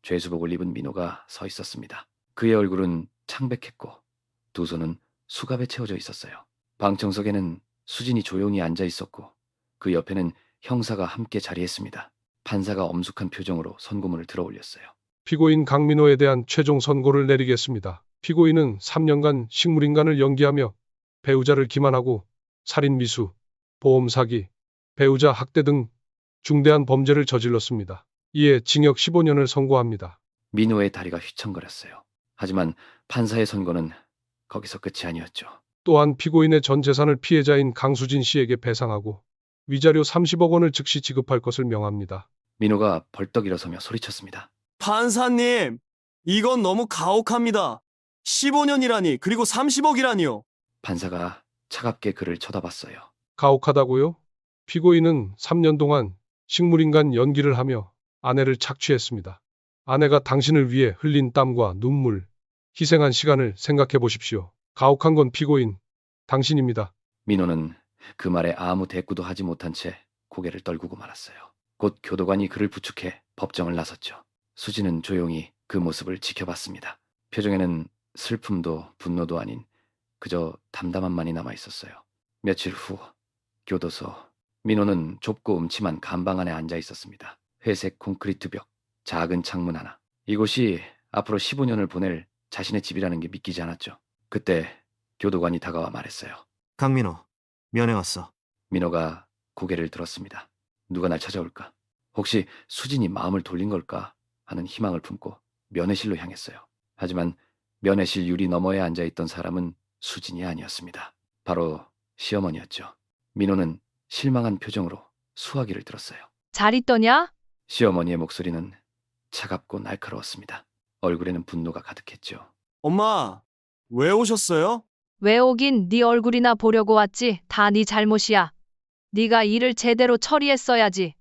죄수복을 입은 민호가 서 있었습니다. 그의 얼굴은 창백했고 두 손은 수갑에 채워져 있었어요. 방청석에는 수진이 조용히 앉아 있었고 그 옆에는 형사가 함께 자리했습니다. 판사가 엄숙한 표정으로 선고문을 들어 올렸어요. 피고인 강민호에 대한 최종 선고를 내리겠습니다. 피고인은 3년간 식물인간을 연기하며 배우자를 기만하고 살인 미수, 보험 사기, 배우자 학대 등 중대한 범죄를 저질렀습니다. 이에 징역 15년을 선고합니다. 민호의 다리가 휘청거렸어요. 하지만 판사의 선고는 거기서 끝이 아니었죠. 또한 피고인의 전 재산을 피해자인 강수진 씨에게 배상하고 위자료 30억 원을 즉시 지급할 것을 명합니다. 민호가 벌떡 일어서며 소리쳤습니다. 판사님, 이건 너무 가혹합니다. 15년이라니, 그리고 30억이라니요. 판사가 차갑게 그를 쳐다봤어요. 가혹하다고요? 피고인은 3년 동안 식물인간 연기를 하며 아내를 착취했습니다. 아내가 당신을 위해 흘린 땀과 눈물, 희생한 시간을 생각해 보십시오. 가혹한 건 피고인, 당신입니다. 민호는 그 말에 아무 대꾸도 하지 못한 채 고개를 떨구고 말았어요. 곧 교도관이 그를 부축해 법정을 나섰죠. 수진은 조용히 그 모습을 지켜봤습니다. 표정에는 슬픔도 분노도 아닌 그저 담담함만이 남아 있었어요. 며칠 후 교도소. 민호는 좁고 음침한 감방 안에 앉아 있었습니다. 회색 콘크리트 벽, 작은 창문 하나. 이곳이 앞으로 15년을 보낼 자신의 집이라는 게 믿기지 않았죠. 그때 교도관이 다가와 말했어요. 강민호, 면회 왔어. 민호가 고개를 들었습니다. 누가 날 찾아올까? 혹시 수진이 마음을 돌린 걸까 하는 희망을 품고 면회실로 향했어요. 하지만 면회실 유리 너머에 앉아있던 사람은 수진이 아니었습니다. 바로 시어머니였죠. 민호는 실망한 표정으로 수화기를 들었어요. 잘 있더냐? 시어머니의 목소리는 차갑고 날카로웠습니다. 얼굴에는 분노가 가득했죠. 엄마, 왜 오셨어요? 왜 오긴 네 얼굴이나 보려고 왔지. 다 네 잘못이야. 네가 일을 제대로 처리했어야지.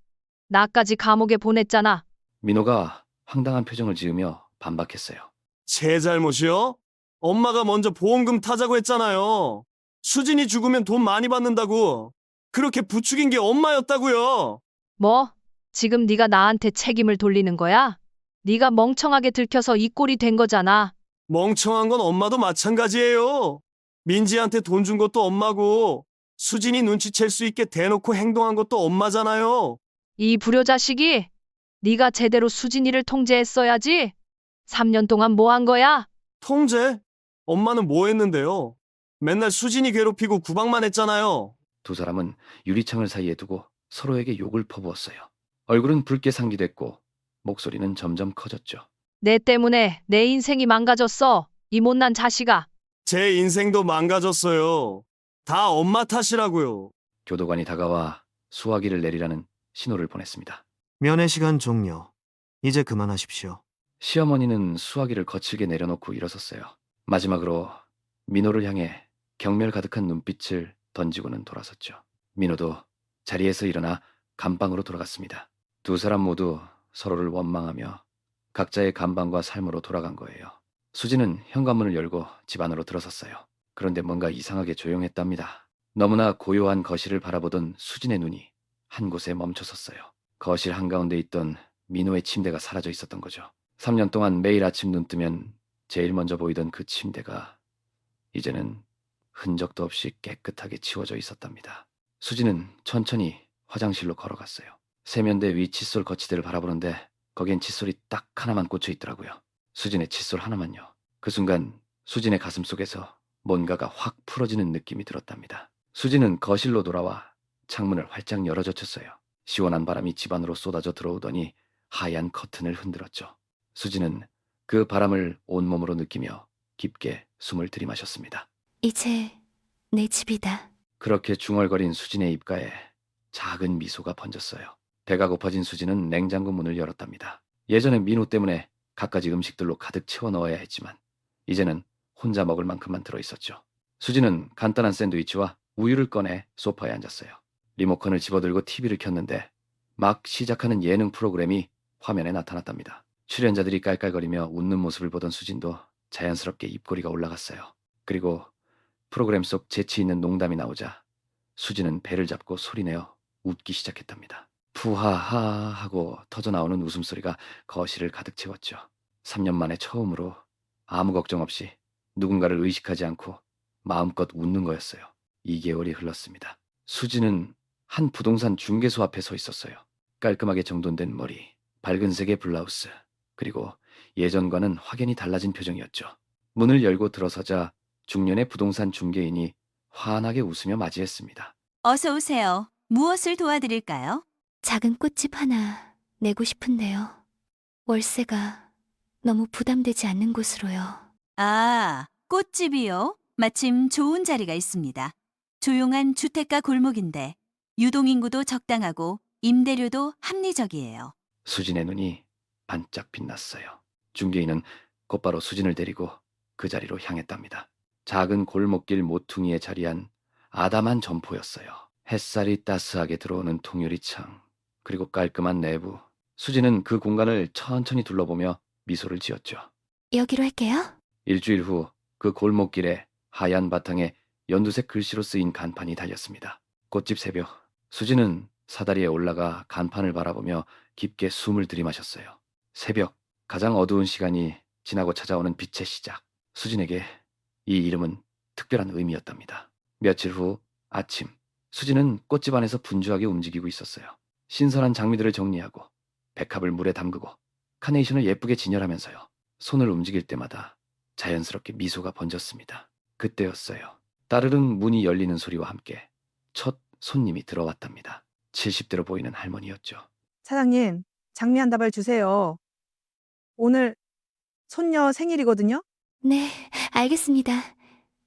나까지 감옥에 보냈잖아. 민호가 황당한 표정을 지으며 반박했어요. 제 잘못이요? 엄마가 먼저 보험금 타자고 했잖아요. 수진이 죽으면 돈 많이 받는다고. 그렇게 부추긴 게 엄마였다고요. 뭐? 지금 네가 나한테 책임을 돌리는 거야? 네가 멍청하게 들켜서 이 꼴이 된 거잖아. 멍청한 건 엄마도 마찬가지예요. 민지한테 돈 준 것도 엄마고 수진이 눈치챌 수 있게 대놓고 행동한 것도 엄마잖아요. 이 불효자식이 네가 제대로 수진이를 통제했어야지. 3년 동안 뭐 한 거야? 통제? 엄마는 뭐 했는데요? 맨날 수진이 괴롭히고 구박만 했잖아요. 두 사람은 유리창을 사이에 두고 서로에게 욕을 퍼부었어요. 얼굴은 붉게 상기됐고 목소리는 점점 커졌죠. 내 때문에 내 인생이 망가졌어. 이 못난 자식아. 제 인생도 망가졌어요. 다 엄마 탓이라고요. 교도관이 다가와 수화기를 내리라는 신호를 보냈습니다. 면회 시간 종료. 이제 그만하십시오. 시어머니는 수화기를 거칠게 내려놓고 일어섰어요. 마지막으로 민호를 향해 경멸 가득한 눈빛을 던지고는 돌아섰죠. 민호도 자리에서 일어나 감방으로 돌아갔습니다. 두 사람 모두 서로를 원망하며 각자의 감방과 삶으로 돌아간 거예요. 수진은 현관문을 열고 집 안으로 들어섰어요. 그런데 뭔가 이상하게 조용했답니다. 너무나 고요한 거실을 바라보던 수진의 눈이 한 곳에 멈춰섰어요. 거실 한가운데 있던 민호의 침대가 사라져 있었던 거죠. 3년 동안 매일 아침 눈 뜨면 제일 먼저 보이던 그 침대가 이제는 흔적도 없이 깨끗하게 치워져 있었답니다. 수진은 천천히 화장실로 걸어갔어요. 세면대 위 칫솔 거치대를 바라보는데 거기엔 칫솔이 딱 하나만 꽂혀 있더라고요. 수진의 칫솔 하나만요. 그 순간 수진의 가슴 속에서 뭔가가 확 풀어지는 느낌이 들었답니다. 수진은 거실로 돌아와 창문을 활짝 열어젖혔어요. 시원한 바람이 집 안으로 쏟아져 들어오더니 하얀 커튼을 흔들었죠. 수진은 그 바람을 온몸으로 느끼며 깊게 숨을 들이마셨습니다. 이제 내 집이다. 그렇게 중얼거린 수진의 입가에 작은 미소가 번졌어요. 배가 고파진 수진은 냉장고 문을 열었답니다. 예전에 민호 때문에 갖가지 음식들로 가득 채워 넣어야 했지만 이제는 혼자 먹을 만큼만 들어있었죠. 수지는 간단한 샌드위치와 우유를 꺼내 소파에 앉았어요. 리모컨을 집어들고 TV를 켰는데 막 시작하는 예능 프로그램이 화면에 나타났답니다. 출연자들이 깔깔거리며 웃는 모습을 보던 수진도 자연스럽게 입꼬리가 올라갔어요. 그리고 프로그램 속 재치 있는 농담이 나오자 수지는 배를 잡고 소리내어 웃기 시작했답니다. 푸하하 하고 터져나오는 웃음소리가 거실을 가득 채웠죠. 3년 만에 처음으로 아무 걱정 없이 누군가를 의식하지 않고 마음껏 웃는 거였어요. 2개월이 흘렀습니다. 수지는 한 부동산 중개소 앞에 서 있었어요. 깔끔하게 정돈된 머리, 밝은 색의 블라우스, 그리고 예전과는 확연히 달라진 표정이었죠. 문을 열고 들어서자 중년의 부동산 중개인이 환하게 웃으며 맞이했습니다. 어서 오세요. 무엇을 도와드릴까요? 작은 꽃집 하나 내고 싶은데요. 월세가 너무 부담되지 않는 곳으로요. 아, 꽃집이요? 마침 좋은 자리가 있습니다. 조용한 주택가 골목인데 유동인구도 적당하고 임대료도 합리적이에요. 수진의 눈이 반짝 빛났어요. 중개인은 곧바로 수진을 데리고 그 자리로 향했답니다. 작은 골목길 모퉁이에 자리한 아담한 점포였어요. 햇살이 따스하게 들어오는 통유리창, 그리고 깔끔한 내부. 수진은 그 공간을 천천히 둘러보며 미소를 지었죠. 여기로 할게요. 일주일 후 그 골목길에 하얀 바탕에 연두색 글씨로 쓰인 간판이 달렸습니다. 꽃집 새벽. 수진은 사다리에 올라가 간판을 바라보며 깊게 숨을 들이마셨어요. 새벽, 가장 어두운 시간이 지나고 찾아오는 빛의 시작. 수진에게 이 이름은 특별한 의미였답니다. 며칠 후 아침, 수진은 꽃집 안에서 분주하게 움직이고 있었어요. 신선한 장미들을 정리하고 백합을 물에 담그고 카네이션을 예쁘게 진열하면서요. 손을 움직일 때마다 자연스럽게 미소가 번졌습니다. 그때였어요. 따르릉 문이 열리는 소리와 함께 첫 손님이 들어왔답니다. 70대로 보이는 할머니였죠. 사장님, 장미 한 다발 주세요. 오늘 손녀 생일이거든요? 네, 알겠습니다.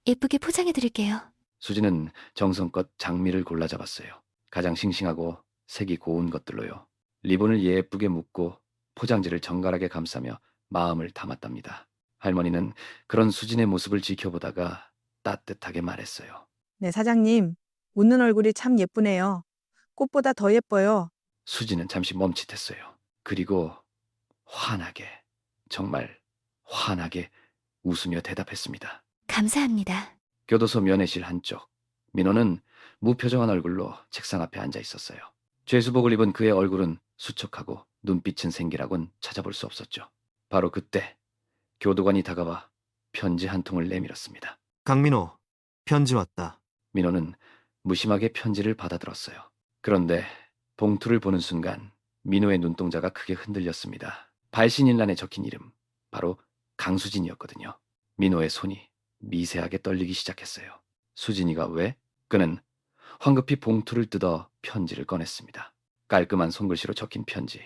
예쁘게 포장해 드릴게요. 수지는 정성껏 장미를 골라 잡았어요. 가장 싱싱하고 색이 고운 것들로요. 리본을 예쁘게 묶고 포장지를 정갈하게 감싸며 마음을 담았답니다. 할머니는 그런 수진의 모습을 지켜보다가 따뜻하게 말했어요. 네, 사장님. 웃는 얼굴이 참 예쁘네요. 꽃보다 더 예뻐요. 수지는 잠시 멈칫했어요. 그리고 환하게, 정말 환하게 웃으며 대답했습니다. 감사합니다. 교도소 면회실 한쪽, 민호는 무표정한 얼굴로 책상 앞에 앉아 있었어요. 죄수복을 입은 그의 얼굴은 수척하고 눈빛은 생기라곤 찾아볼 수 없었죠. 바로 그때 교도관이 다가와 편지 한 통을 내밀었습니다. 강민호, 편지 왔다. 민호는 무심하게 편지를 받아들었어요. 그런데 봉투를 보는 순간 민호의 눈동자가 크게 흔들렸습니다. 발신일란에 적힌 이름, 바로 강수진이었거든요. 민호의 손이 미세하게 떨리기 시작했어요. 수진이가 왜? 그는 황급히 봉투를 뜯어 편지를 꺼냈습니다. 깔끔한 손글씨로 적힌 편지.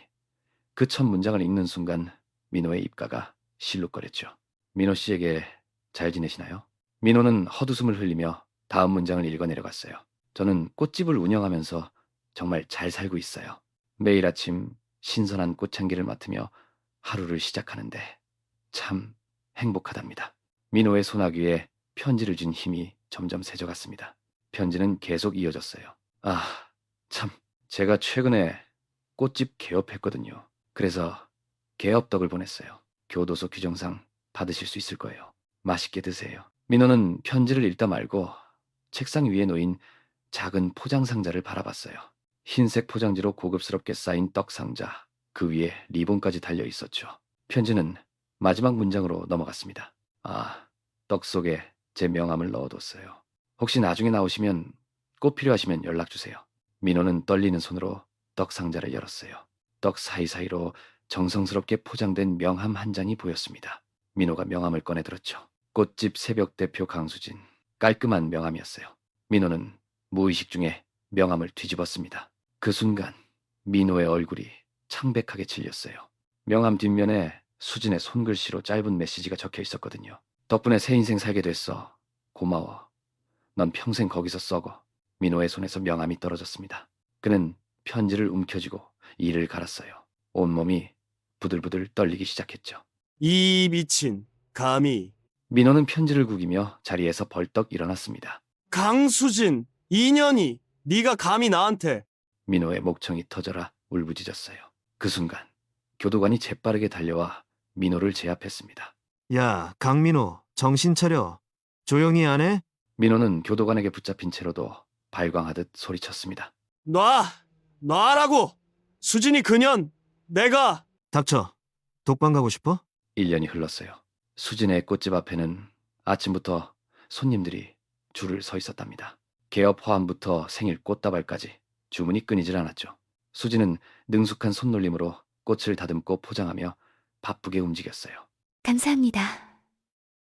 그 첫 문장을 읽는 순간 민호의 입가가 실룩거렸죠. 민호 씨에게 잘 지내시나요? 민호는 헛웃음을 흘리며 다음 문장을 읽어 내려갔어요. 저는 꽃집을 운영하면서 정말 잘 살고 있어요. 매일 아침 신선한 꽃향기를 맡으며 하루를 시작하는데 참 행복하답니다. 민호의 소나귀에 편지를 준 힘이 점점 세져갔습니다. 편지는 계속 이어졌어요. 아, 참, 제가 최근에 꽃집 개업했거든요. 그래서 개업덕을 보냈어요. 교도소 규정상 받으실 수 있을 거예요. 맛있게 드세요. 민호는 편지를 읽다 말고 책상 위에 놓인 작은 포장 상자를 바라봤어요. 흰색 포장지로 고급스럽게 쌓인 떡 상자, 그 위에 리본까지 달려 있었죠. 편지는 마지막 문장으로 넘어갔습니다. 아, 떡 속에 제 명함을 넣어뒀어요. 혹시 나중에 나오시면 꼭 필요하시면 연락주세요. 민호는 떨리는 손으로 떡 상자를 열었어요. 떡 사이사이로 정성스럽게 포장된 명함 한 장이 보였습니다. 민호가 명함을 꺼내들었죠. 꽃집 새벽 대표 강수진. 깔끔한 명함이었어요. 민호는 무의식 중에 명함을 뒤집었습니다. 그 순간 민호의 얼굴이 창백하게 질렸어요. 명함 뒷면에 수진의 손글씨로 짧은 메시지가 적혀 있었거든요. 덕분에 새 인생 살게 됐어. 고마워. 넌 평생 거기서 썩어. 민호의 손에서 명함이 떨어졌습니다. 그는 편지를 움켜쥐고 이를 갈았어요. 온몸이 부들부들 떨리기 시작했죠. 이 미친, 감히. 민호는 편지를 구기며 자리에서 벌떡 일어났습니다. 강수진, 인연이, 네가 감히 나한테. 민호의 목청이 터져라 울부짖었어요. 그 순간 교도관이 재빠르게 달려와 민호를 제압했습니다. 야, 강민호, 정신 차려. 조용히 안 해? 민호는 교도관에게 붙잡힌 채로도 발광하듯 소리쳤습니다. 놔라고! 수진이 그년, 내가. 닥쳐. 독방 가고 싶어? 1년이 흘렀어요. 수진의 꽃집 앞에는 아침부터 손님들이 줄을 서 있었답니다. 개업 화환부터 생일 꽃다발까지 주문이 끊이질 않았죠. 수진은 능숙한 손놀림으로 꽃을 다듬고 포장하며 바쁘게 움직였어요. 감사합니다.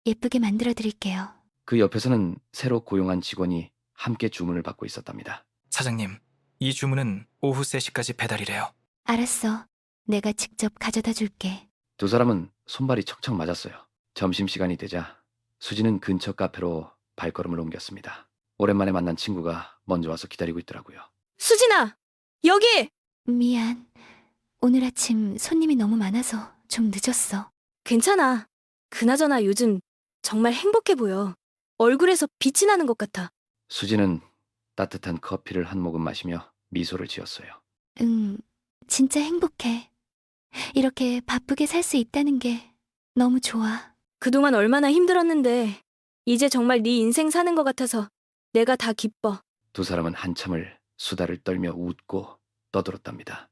예쁘게 만들어 드릴게요. 그 옆에서는 새로 고용한 직원이 함께 주문을 받고 있었답니다. 사장님, 이 주문은 오후 3시까지 배달이래요. 알았어. 내가 직접 가져다 줄게. 두 사람은 손발이 척척 맞았어요. 점심시간이 되자 수진은 근처 카페로 발걸음을 옮겼습니다. 오랜만에 만난 친구가 먼저 와서 기다리고 있더라고요. 수진아! 여기! 미안. 오늘 아침 손님이 너무 많아서 좀 늦었어. 괜찮아. 그나저나 요즘 정말 행복해 보여. 얼굴에서 빛이 나는 것 같아. 수진은 따뜻한 커피를 한 모금 마시며 미소를 지었어요. 진짜 행복해. 이렇게 바쁘게 살 수 있다는 게 너무 좋아. 그동안 얼마나 힘들었는데 이제 정말 네 인생 사는 것 같아서 내가 다 기뻐. 두 사람은 한참을 수다를 떨며 웃고 떠들었답니다.